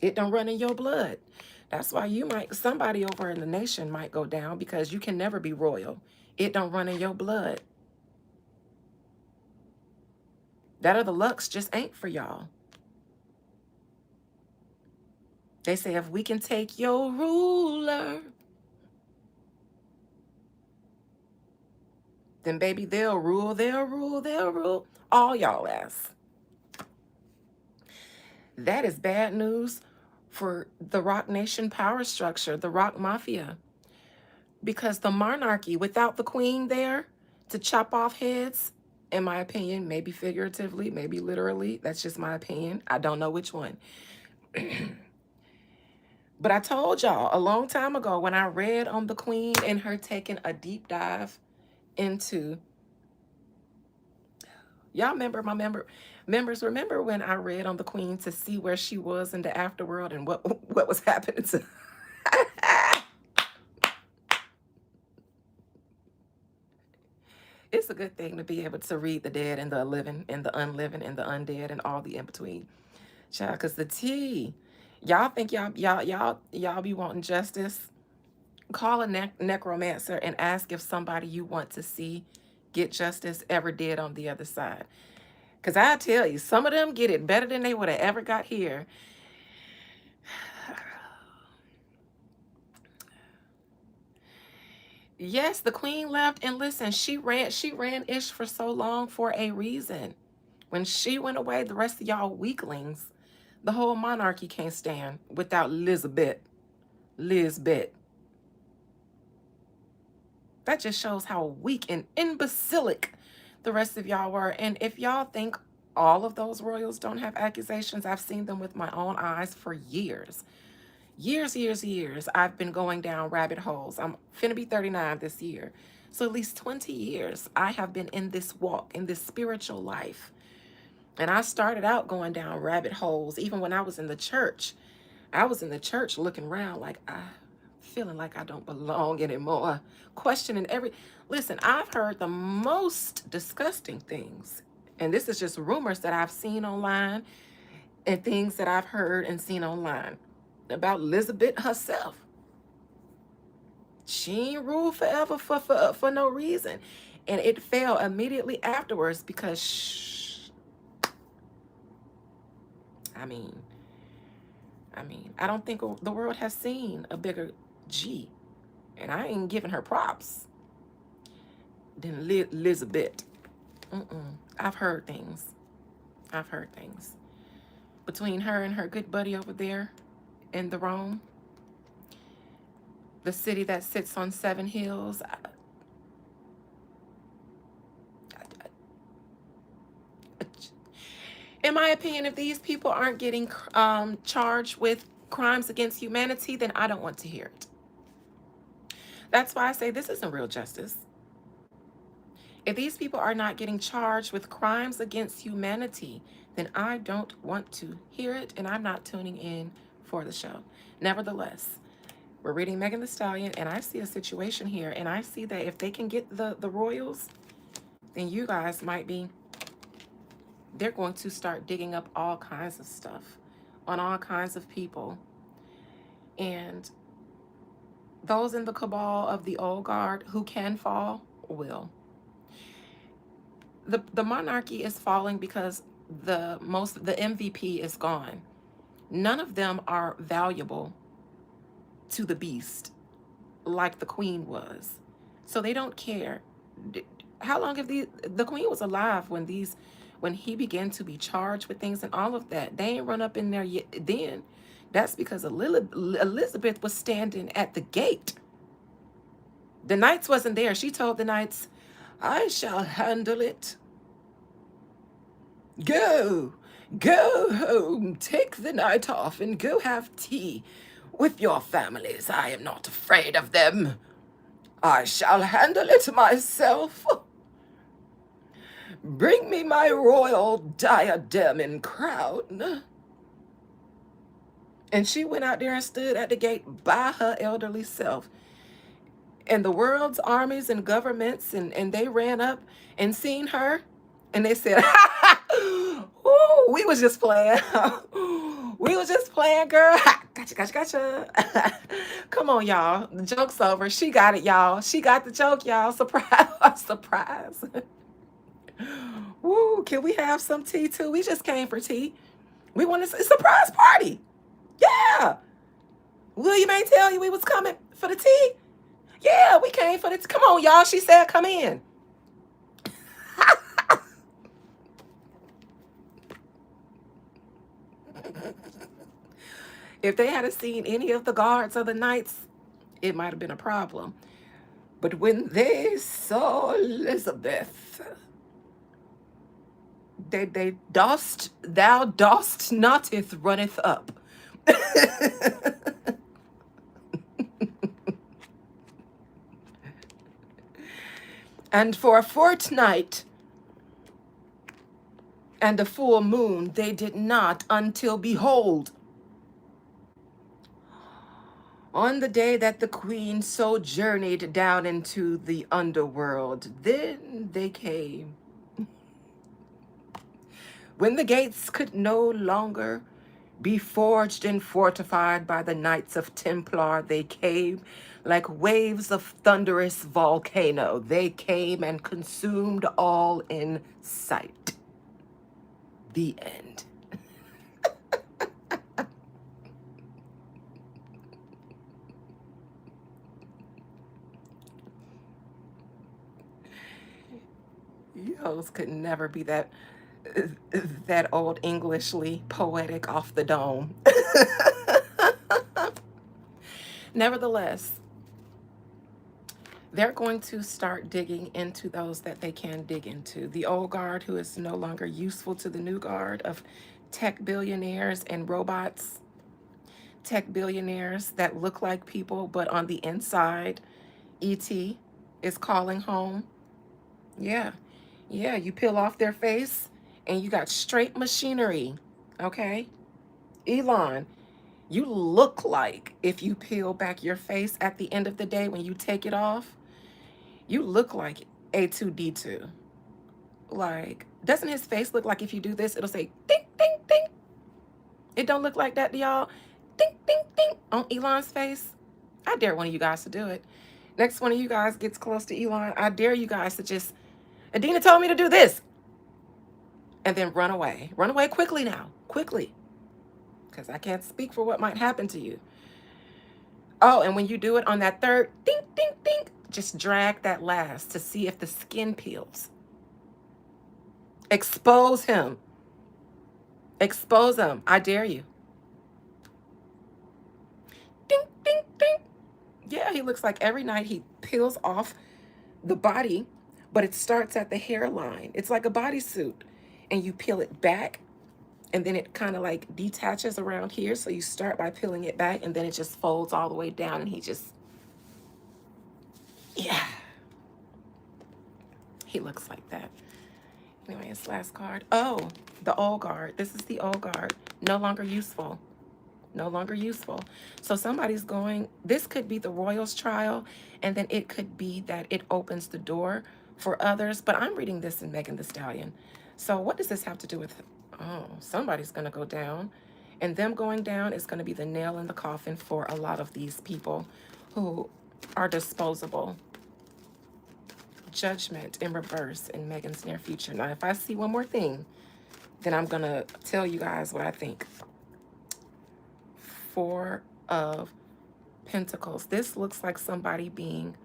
It don't run in your blood. That's why somebody over in the nation might go down because you can never be royal. It don't run in your blood. That other lux just ain't for y'all. They say if we can take your ruler, then baby, they'll rule all y'all ass. That is bad news for the Rock Nation power structure, the Rock Mafia. Because the monarchy, without the queen there to chop off heads, in my opinion, maybe figuratively, maybe literally, that's just my opinion. I don't know which one. But I told y'all a long time ago when I read on the queen and her taking a deep dive into, y'all remember members remember when I read on the queen to see where she was in the afterworld and what was happening to It's a good thing to be able to read the dead and the living and the unliving and the undead and all the in between. Child, because the tea, y'all think y'all be wanting justice. Call a necromancer and ask if somebody you want to see get justice ever did on the other side. Because I tell you, some of them get it better than they would have ever got here. Yes, the queen left, and listen, she ran ish for so long for a reason. When she went away, the rest of y'all weaklings, the whole monarchy can't stand without Elizabeth. Lizbeth. That just shows how weak and imbecilic the rest of y'all were. And if y'all think all of those royals don't have accusations, I've seen them with my own eyes for years. Years. I've been going down rabbit holes. I'm finna be 39 this year. So at least 20 years I have been in this walk, in this spiritual life. And I started out going down rabbit holes even when I was in the church. I was in the church looking around like I feeling like I don't belong anymore. Questioning every listen, I've heard the most disgusting things. And this is just rumors that I've seen online and things that I've heard and seen online about Elizabeth herself. She ain't ruled forever for no reason. And it fell immediately afterwards because I mean, I don't think the world has seen a bigger G, and I ain't giving her props, than Elizabeth. I've heard things. I've heard things. Between her and her good buddy over there in the Rome, the city that sits on 7 hills. In my opinion, if these people aren't getting charged with crimes against humanity, then I don't want to hear it. That's why I say this isn't real justice. If these people are not getting charged with crimes against humanity, then I don't want to hear it, and I'm not tuning in for the show. Nevertheless, we're reading Megan Thee Stallion, and I see a situation here, and I see that if they can get the royals, then you guys might be, they're going to start digging up all kinds of stuff on all kinds of people. And those in the cabal of the old guard who can fall will. The monarchy is falling because the MVP is gone. None of them are valuable to the beast like the queen was. So they don't care. How long have the queen was alive when he began to be charged with things and all of that? They ain't run up in there yet then. That's because Elizabeth was standing at the gate. The knights wasn't there. She told the knights, I shall handle it. Go home, take the night off, and go have tea with your families. I am not afraid of them. I shall handle it myself. Bring me my royal diadem and crown. And she went out there and stood at the gate by her elderly self. And the world's armies and governments, and they ran up and seen her, and they said, ooh, we was just playing. We was just playing, girl. Gotcha. Come on, y'all. The joke's over. She got it, y'all. She got the joke, y'all. Surprise. Surprise. Woo, can we have some tea too? We just came for tea. We want a surprise party. Yeah. William ain't tell you we was coming for the tea? Yeah, we came for the tea. Come on, y'all. She said come in. If they had seen any of the guards or the knights, it might have been a problem. But when they saw Elizabeth, they thou dost not it runneth up. And for a fortnight and a full moon they did not, until behold, on the day that the queen so journeyed down into the underworld, then they came. When the gates could no longer be forged and fortified by the Knights of Templar, they came like waves of thunderous volcano. They came and consumed all in sight. The end. You hoes could never be that old Englishly poetic off the dome. Nevertheless, They're going to start digging into those that they can dig into. The old guard who is no longer useful to the new guard of tech billionaires and robots, tech billionaires that look like people, but on the inside, ET is calling home. Yeah. Yeah, you peel off their face and you got straight machinery. Okay? Elon, you look like if you peel back your face at the end of the day when you take it off, you look like A2D2. Like, doesn't his face look like if you do this, it'll say ding, ding, ding? It don't look like that to y'all? Ding, ding, ding on Elon's face. I dare one of you guys to do it. Next one of you guys gets close to Elon, I dare you guys to just, Adina told me to do this. And then run away. Run away quickly now. Quickly. Because I can't speak for what might happen to you. Oh, and when you do it on that third, ding, ding, ding, just drag that last to see if the skin peels. Expose him. Expose him. I dare you. Ding, ding, ding. Yeah, he looks like every night he peels off the body, but it starts at the hairline. It's like a bodysuit. And you peel it back, and then it kind of like detaches around here. So you start by peeling it back, and then it just folds all the way down, and he just, yeah. He looks like that. Anyway, his last card. Oh, the old guard. This is the old guard. No longer useful. No longer useful. So somebody's going, this could be the Royals trial, and then it could be that it opens the door for others. But I'm reading this in Megan Thee Stallion. So what does this have to do with, oh, somebody's going to go down. And them going down is going to be the nail in the coffin for a lot of these people who are disposable. Judgment in reverse in Megan's near future. Now, if I see one more thing, then I'm going to tell you guys what I think. Four of Pentacles. This looks like somebody being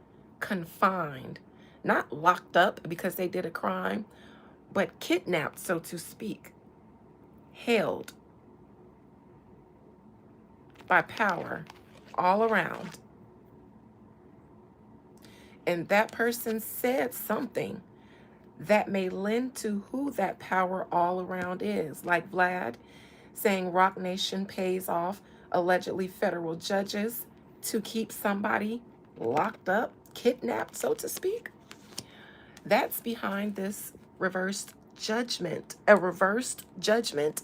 confined, not locked up because they did a crime, but kidnapped, so to speak, held by power all around. And that person said something that may lend to who that power all around is. Like Vlad saying Rock Nation pays off allegedly federal judges to keep somebody locked up, kidnapped, so to speak. That's behind this reversed judgment. A reversed judgment.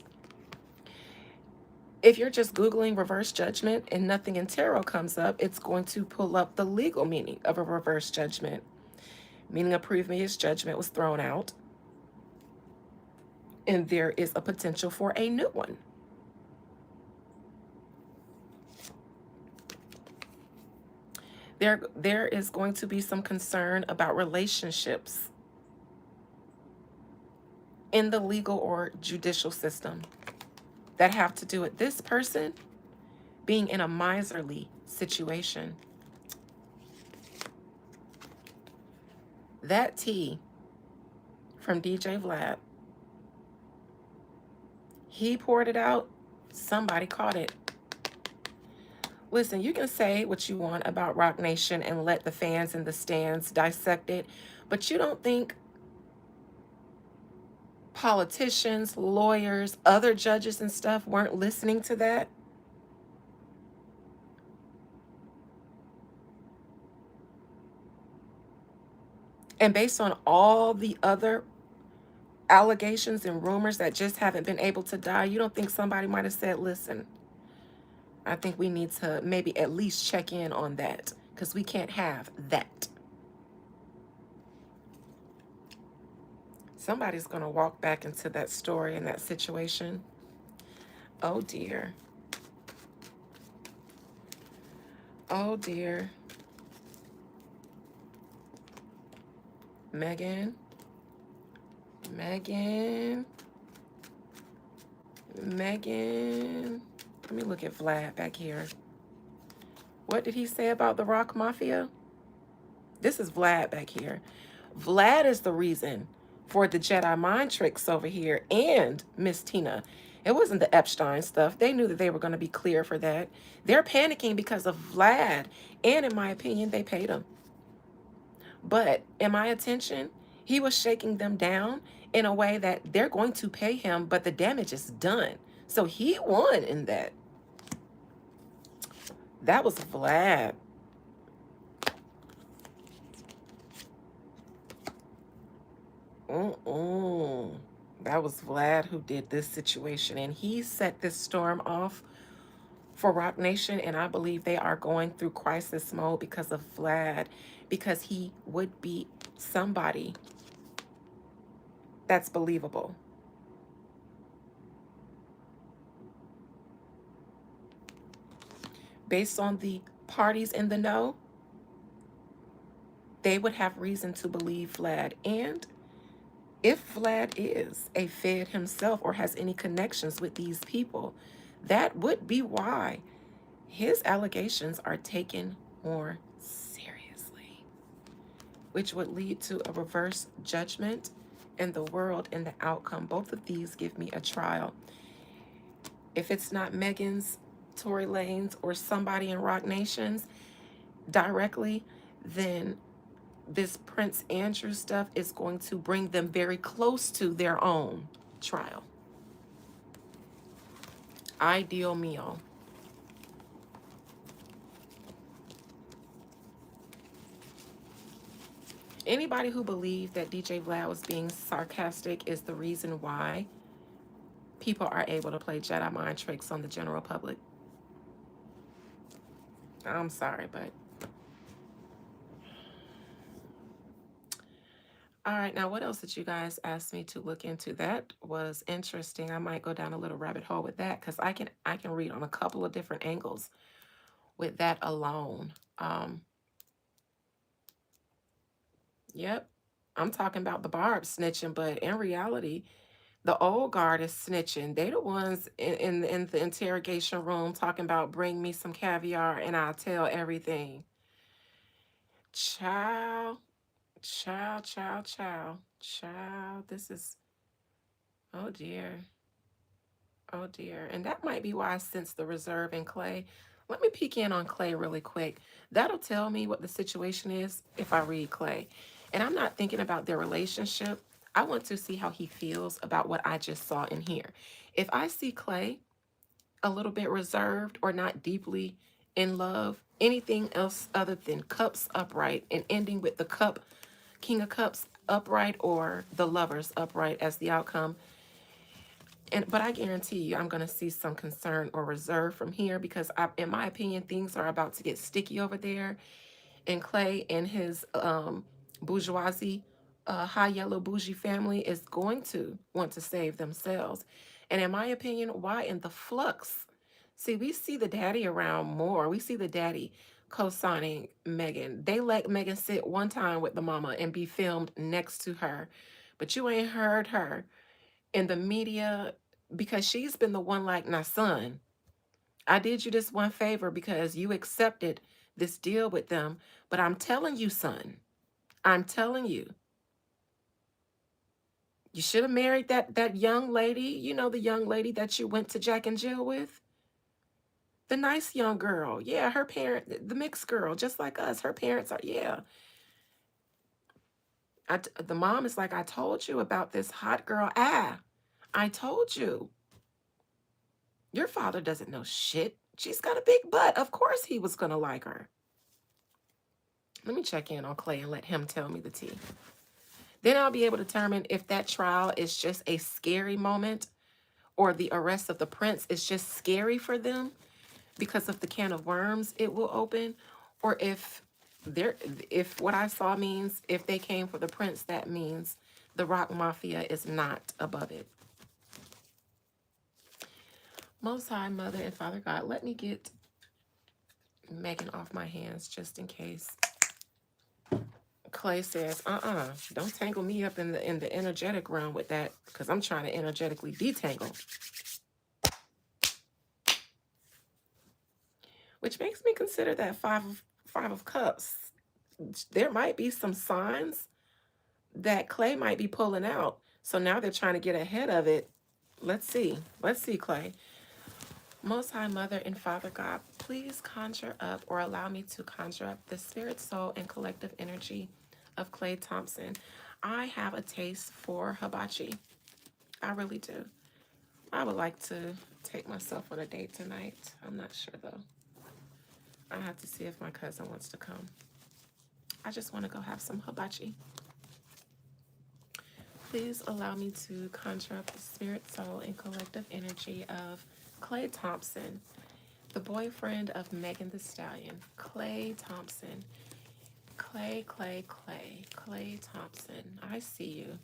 If you're just Googling reverse judgment and nothing in tarot comes up, it's going to pull up the legal meaning of a reverse judgment. Meaning a previous judgment was thrown out, and there is a potential for a new one. There is going to be some concern about relationships in the legal or judicial system that have to do with this person being in a miserly situation. That tea from DJ Vlad, he poured it out, somebody caught it. Listen, you can say what you want about Rock Nation and let the fans in the stands dissect it, but you don't think politicians, lawyers, other judges and stuff weren't listening to that? And based on all the other allegations and rumors that just haven't been able to die, you don't think somebody might have said, listen, I think we need to maybe at least check in on that, because we can't have that. Somebody's going to walk back into that story and that situation. Oh, dear. Oh, dear. Megan. Megan. Megan. Let me look at Vlad back here. What did he say about the Rock Mafia? This is Vlad back here. Vlad is the reason for the Jedi mind tricks over here and Miss Tina. It wasn't the Epstein stuff. They knew that they were going to be clear for that. They're panicking because of Vlad. And in my opinion, they paid him. But in my attention, he was shaking them down in a way that they're going to pay him, but the damage is done. So he won in that. That was Vlad. Mm-mm. That was Vlad who did this situation, and he set this storm off for Rock Nation, and I believe they are going through crisis mode because of Vlad, because he would be somebody that's believable. Based on the parties in the know, they would have reason to believe Vlad. And if Vlad is a Fed himself or has any connections with these people, that would be why his allegations are taken more seriously, which would lead to a reverse judgment in the world and the outcome. Both of these give me a trial. If it's not Megan's, Tory Lane's, or somebody in Rock Nations directly, then this Prince Andrew stuff is going to bring them very close to their own trial. Ideal meal. Anybody who believed that DJ Vlad was being sarcastic is the reason why people are able to play Jedi mind tricks on the general public. I'm sorry, but all right. Now, what else did you guys ask me to look into? That was interesting. I might go down a little rabbit hole with that because I can read on a couple of different angles with that alone. Yep, I'm talking about the Barb snitching, but in reality, the old guard is snitching. They the ones in the interrogation room talking about bring me some caviar and I'll tell everything. Child, child, child, child, child. This is, oh dear, oh dear. And that might be why I sense the reserve in Clay. Let me peek in on Clay really quick. That'll tell me what the situation is if I read Clay. And I'm not thinking about their relationship. I want to see how he feels about what I just saw in here. If I see Clay a little bit reserved or not deeply in love, anything else other than cups upright and ending with the cup, King of Cups upright or the lovers upright as the outcome. But I guarantee you I'm going to see some concern or reserve from here because in my opinion, things are about to get sticky over there. And Clay and his bourgeoisie, high yellow bougie family is going to want to save themselves. And in my opinion, why in the flux? See, we see the daddy around more. We see the daddy co-signing Megan. They let Megan sit one time with the mama and be filmed next to her. But you ain't heard her in the media because she's been the one like, nah, son, I did you this one favor because you accepted this deal with them. But I'm telling you, son, I'm telling you, you should have married that young lady. You know, the young lady that you went to Jack and Jill with? The nice young girl. Yeah, her parent, the mixed girl, just like us. Her parents are, yeah. The mom is like, I told you about this hot girl. Ah, I told you. Your father doesn't know shit. She's got a big butt. Of course he was going to like her. Let me check in on Clay and let him tell me the tea. Then I'll be able to determine if that trial is just a scary moment or the arrest of the prince is just scary for them because of the can of worms it will open, or if what I saw means if they came for the prince, that means the rock mafia is not above it. Most High Mother and Father God, let me get Megan off my hands just in case. Clay says, don't tangle me up in the energetic realm with that, because I'm trying to energetically detangle. Which makes me consider that five of cups. There might be some signs that Clay might be pulling out. So now they're trying to get ahead of it. Let's see. Let's see, Clay. Most High Mother and Father God, please conjure up or allow me to conjure up the spirit, soul, and collective energy of Klay Thompson. I have a taste for hibachi. I really do. I would like to take myself on a date tonight. I'm not sure though. I have to see if my cousin wants to come. I just want to go have some hibachi. Please allow me to conjure up the spirit, soul, and collective energy of Klay Thompson, the boyfriend of Megan Thee Stallion. Klay Thompson. Klay Thompson. I see you.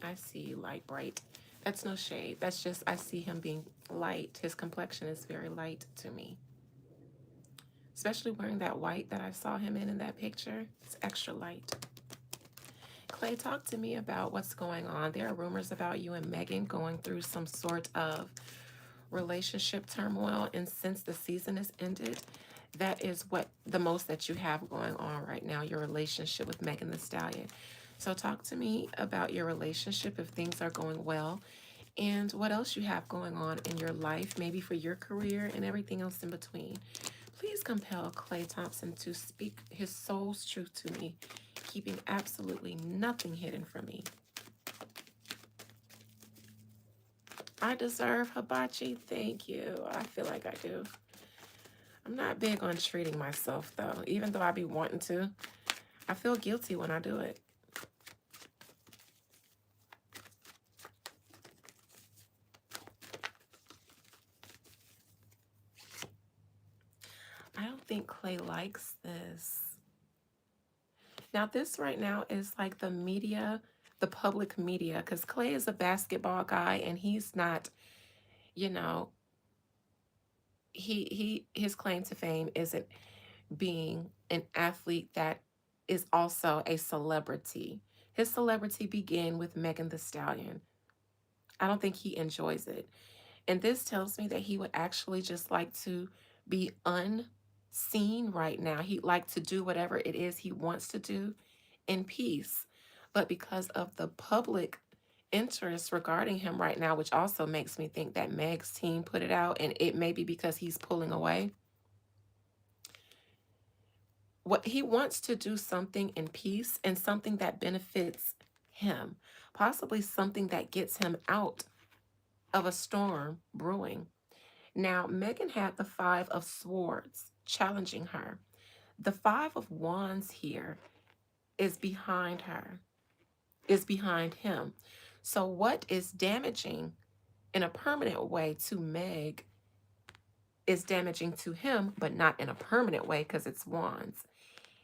I see you, light bright. That's no shade. That's just, I see him being light. His complexion is very light to me. Especially wearing that white that I saw him in that picture. It's extra light. Klay, talk to me about what's going on. There are rumors about you and Megan going through some sort of relationship turmoil, and since the season has ended, that is what the most that you have going on right now, your relationship with Megan Thee Stallion. So talk to me about your relationship, if things are going well, and what else you have going on in your life, maybe for your career and everything else in between. Please compel Klay Thompson to speak his soul's truth to me, keeping absolutely nothing hidden from me. I deserve hibachi. Thank you. I feel like I do. I'm not big on treating myself, though. Even though I be wanting to, I feel guilty when I do it. I don't think Klay likes this. Now, this right now is like the media, the public media, because Klay is a basketball guy and he's not, you know, his claim to fame isn't being an athlete that is also a celebrity. His celebrity began with Megan Thee Stallion. I don't think he enjoys it. And this tells me that he would actually just like to be unseen right now. He'd like to do whatever it is he wants to do in peace. But because of the public interest regarding him right now, which also makes me think that Meg's team put it out, and it may be because he's pulling away. What he wants to do something in peace and something that benefits him, possibly something that gets him out of a storm brewing. Now, Megan had the Five of Swords challenging her. The Five of Wands here is behind her, is behind him. So, what is damaging in a permanent way to Meg is damaging to him, but not in a permanent way because it's Wands.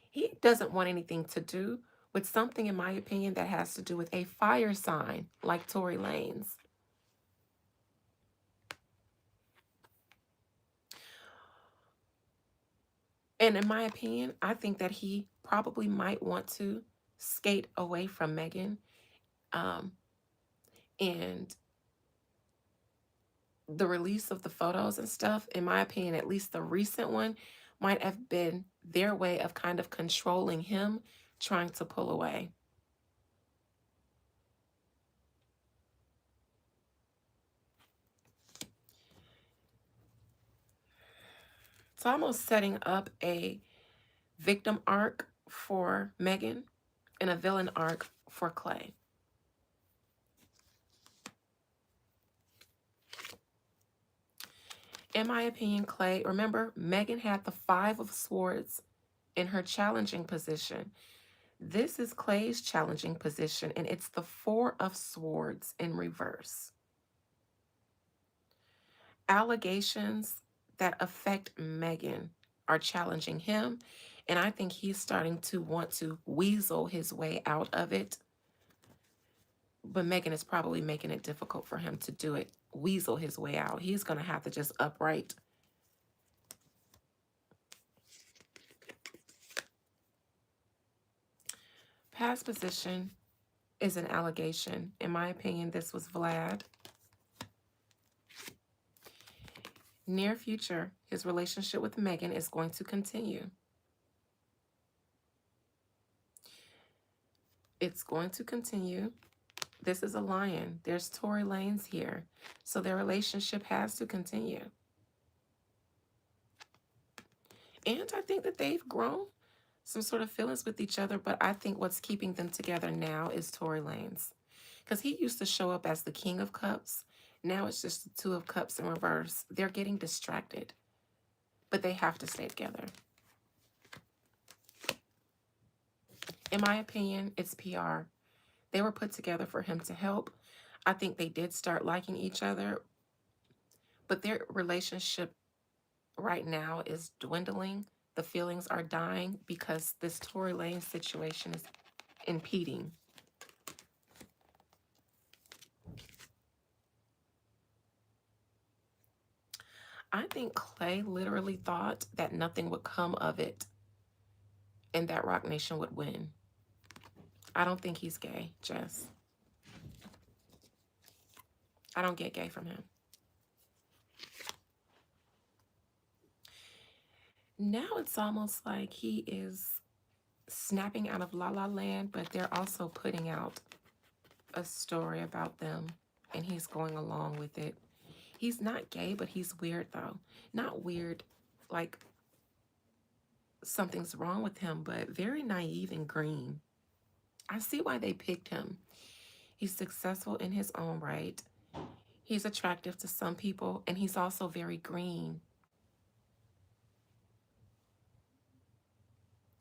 He doesn't want anything to do with something, in my opinion, that has to do with a fire sign like Tory Lanez. And in my opinion, I think that he probably might want to skate away from Megan. Um, and the release of the photos and stuff, in my opinion, at least the recent one, might have been their way of kind of controlling him, trying to pull away. It's almost setting up a victim arc for Megan and a villain arc for Klay. In my opinion, Klay, remember, Megan had the Five of Swords in her challenging position. This is Klay's challenging position, and it's the Four of Swords in reverse. Allegations that affect Megan are challenging him, and I think he's starting to want to weasel his way out of it. But Megan is probably making it difficult for him to do it, weasel his way out. He's going to have to just upright. Past position is an allegation. In my opinion, this was Vlad. Near future, his relationship with Megan is going to continue. It's going to continue. This is a lion. There's Tory Lanez here. So their relationship has to continue. And I think that they've grown some sort of feelings with each other, but I think what's keeping them together now is Tory Lanez. Because he used to show up as the King of Cups. Now it's just the Two of Cups in reverse. They're getting distracted, but they have to stay together. In my opinion, it's PR. They were put together for him to help. I think they did start liking each other, but their relationship right now is dwindling. The feelings are dying because this Tory Lanez situation is impeding. I think Clay literally thought that nothing would come of it and that Rock Nation would win. I don't think he's gay, Jess. I don't get gay from him. Now it's almost like he is snapping out of La La Land, but they're also putting out a story about them and he's going along with it. He's not gay, but he's weird though. Not weird like something's wrong with him, but very naive and green. I see why they picked him. He's successful in his own right. He's attractive to some people, and he's also very green.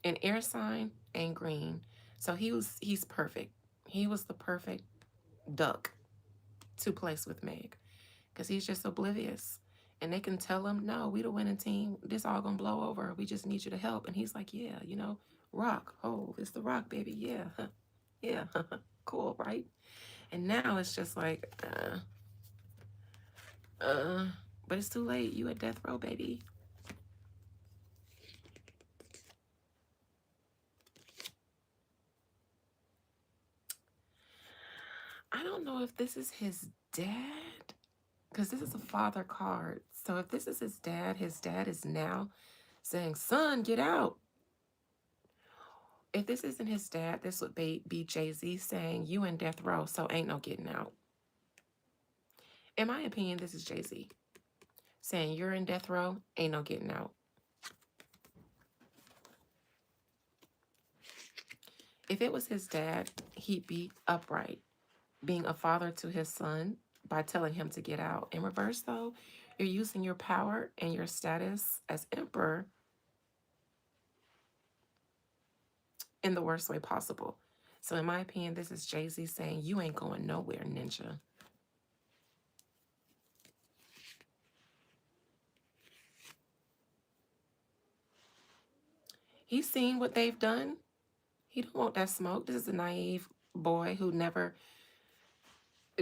An air sign and green. So he's perfect. He was the perfect duck to place with Meg. Because he's just oblivious. And they can tell him, no, we the winning team. This all gonna blow over. We just need you to help. And he's like, yeah, rock. Oh, it's the rock, baby. Yeah. Yeah. Cool, right? And now it's just like, but it's too late. You at death row, baby. I don't know if this is his dad, because this is a father card. So if this is his dad is now saying, son, get out. If this isn't his dad, this would be Jay-Z saying, you in death row, so ain't no getting out. In my opinion, this is Jay-Z saying, you're in death row, ain't no getting out. If it was his dad, he'd be upright, being a father to his son by telling him to get out. In reverse, though, you're using your power and your status as emperor in the worst way possible. So in my opinion, this is Jay-Z saying, you ain't going nowhere, ninja. He's seen what they've done. He don't want that smoke. This is a naive boy who never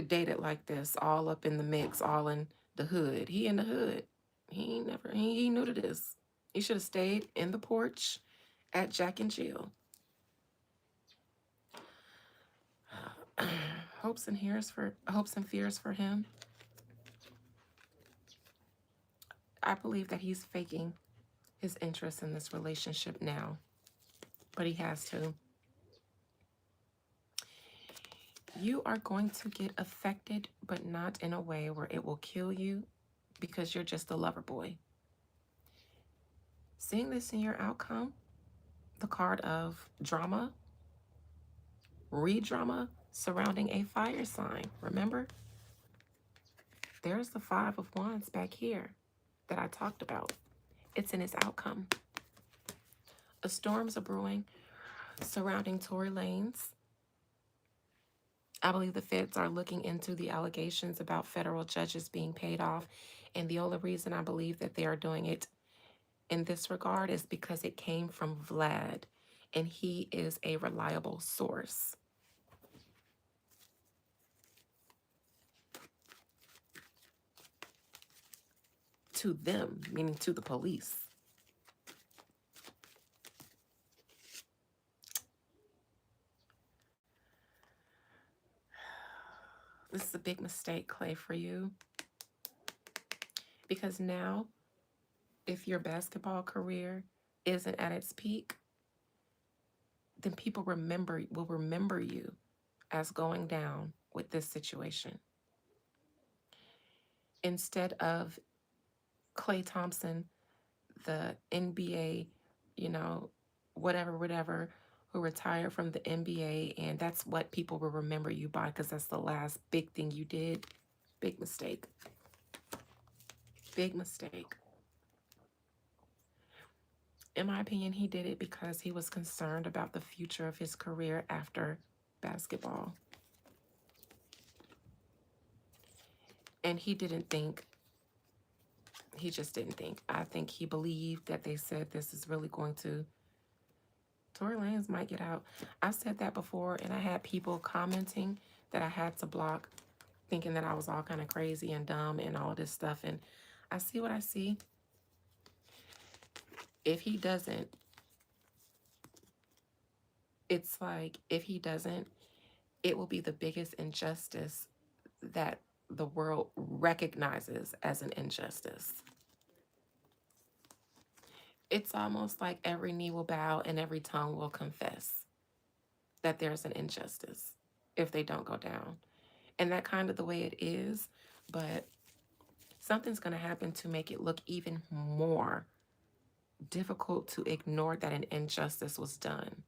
dated like this, all up in the mix, all in the hood. He in the hood. He knew to this. He should have stayed in the porch at Jack and Jill. Hopes and fears for him. I believe that he's faking his interest in this relationship now, but he has to. You are going to get affected, but not in a way where it will kill you because you're just a lover boy. Seeing this in your outcome, the card of drama, re-drama surrounding a fire sign. Remember? There's the Five of Wands back here that I talked about. It's in its outcome. A storm's a brewing surrounding Tory Lanez. I believe the feds are looking into the allegations about federal judges being paid off. And the only reason I believe that they are doing it in this regard is because it came from Vlad. And he is a reliable source. To them, meaning to the police. This is a big mistake, Clay, for you. Because now, if your basketball career isn't at its peak, then people will remember you as going down with this situation. Instead of Klay Thompson, the NBA, whatever, who retired from the NBA, and that's what people will remember you by because that's the last big thing you did. Big mistake. Big mistake. In my opinion, he did it because he was concerned about the future of his career after basketball. And he didn't think, he just didn't think. I think he believed that they said this is really going to, Tory Lanez might get out. I've said that before, and I had people commenting that I had to block, thinking that I was all kind of crazy and dumb and all this stuff. And I see what I see. If he doesn't, it's like, if he doesn't, it will be the biggest injustice that the world recognizes as an injustice. It's almost like every knee will bow and every tongue will confess that there's an injustice if they don't go down. And that kind of the way it is, but something's going to happen to make it look even more difficult to ignore that an injustice was done.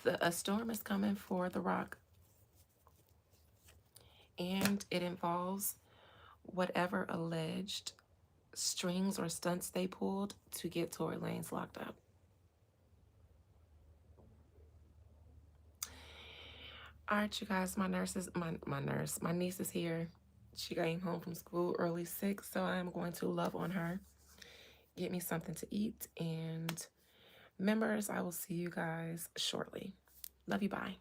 A storm is coming for The Rock, and it involves whatever alleged strings or stunts they pulled to get Tory Lanez locked up. All right, you guys, my niece is here. She came home from school early sick, so I'm going to love on her, get me something to eat, and members, I will see you guys shortly. Love you, bye.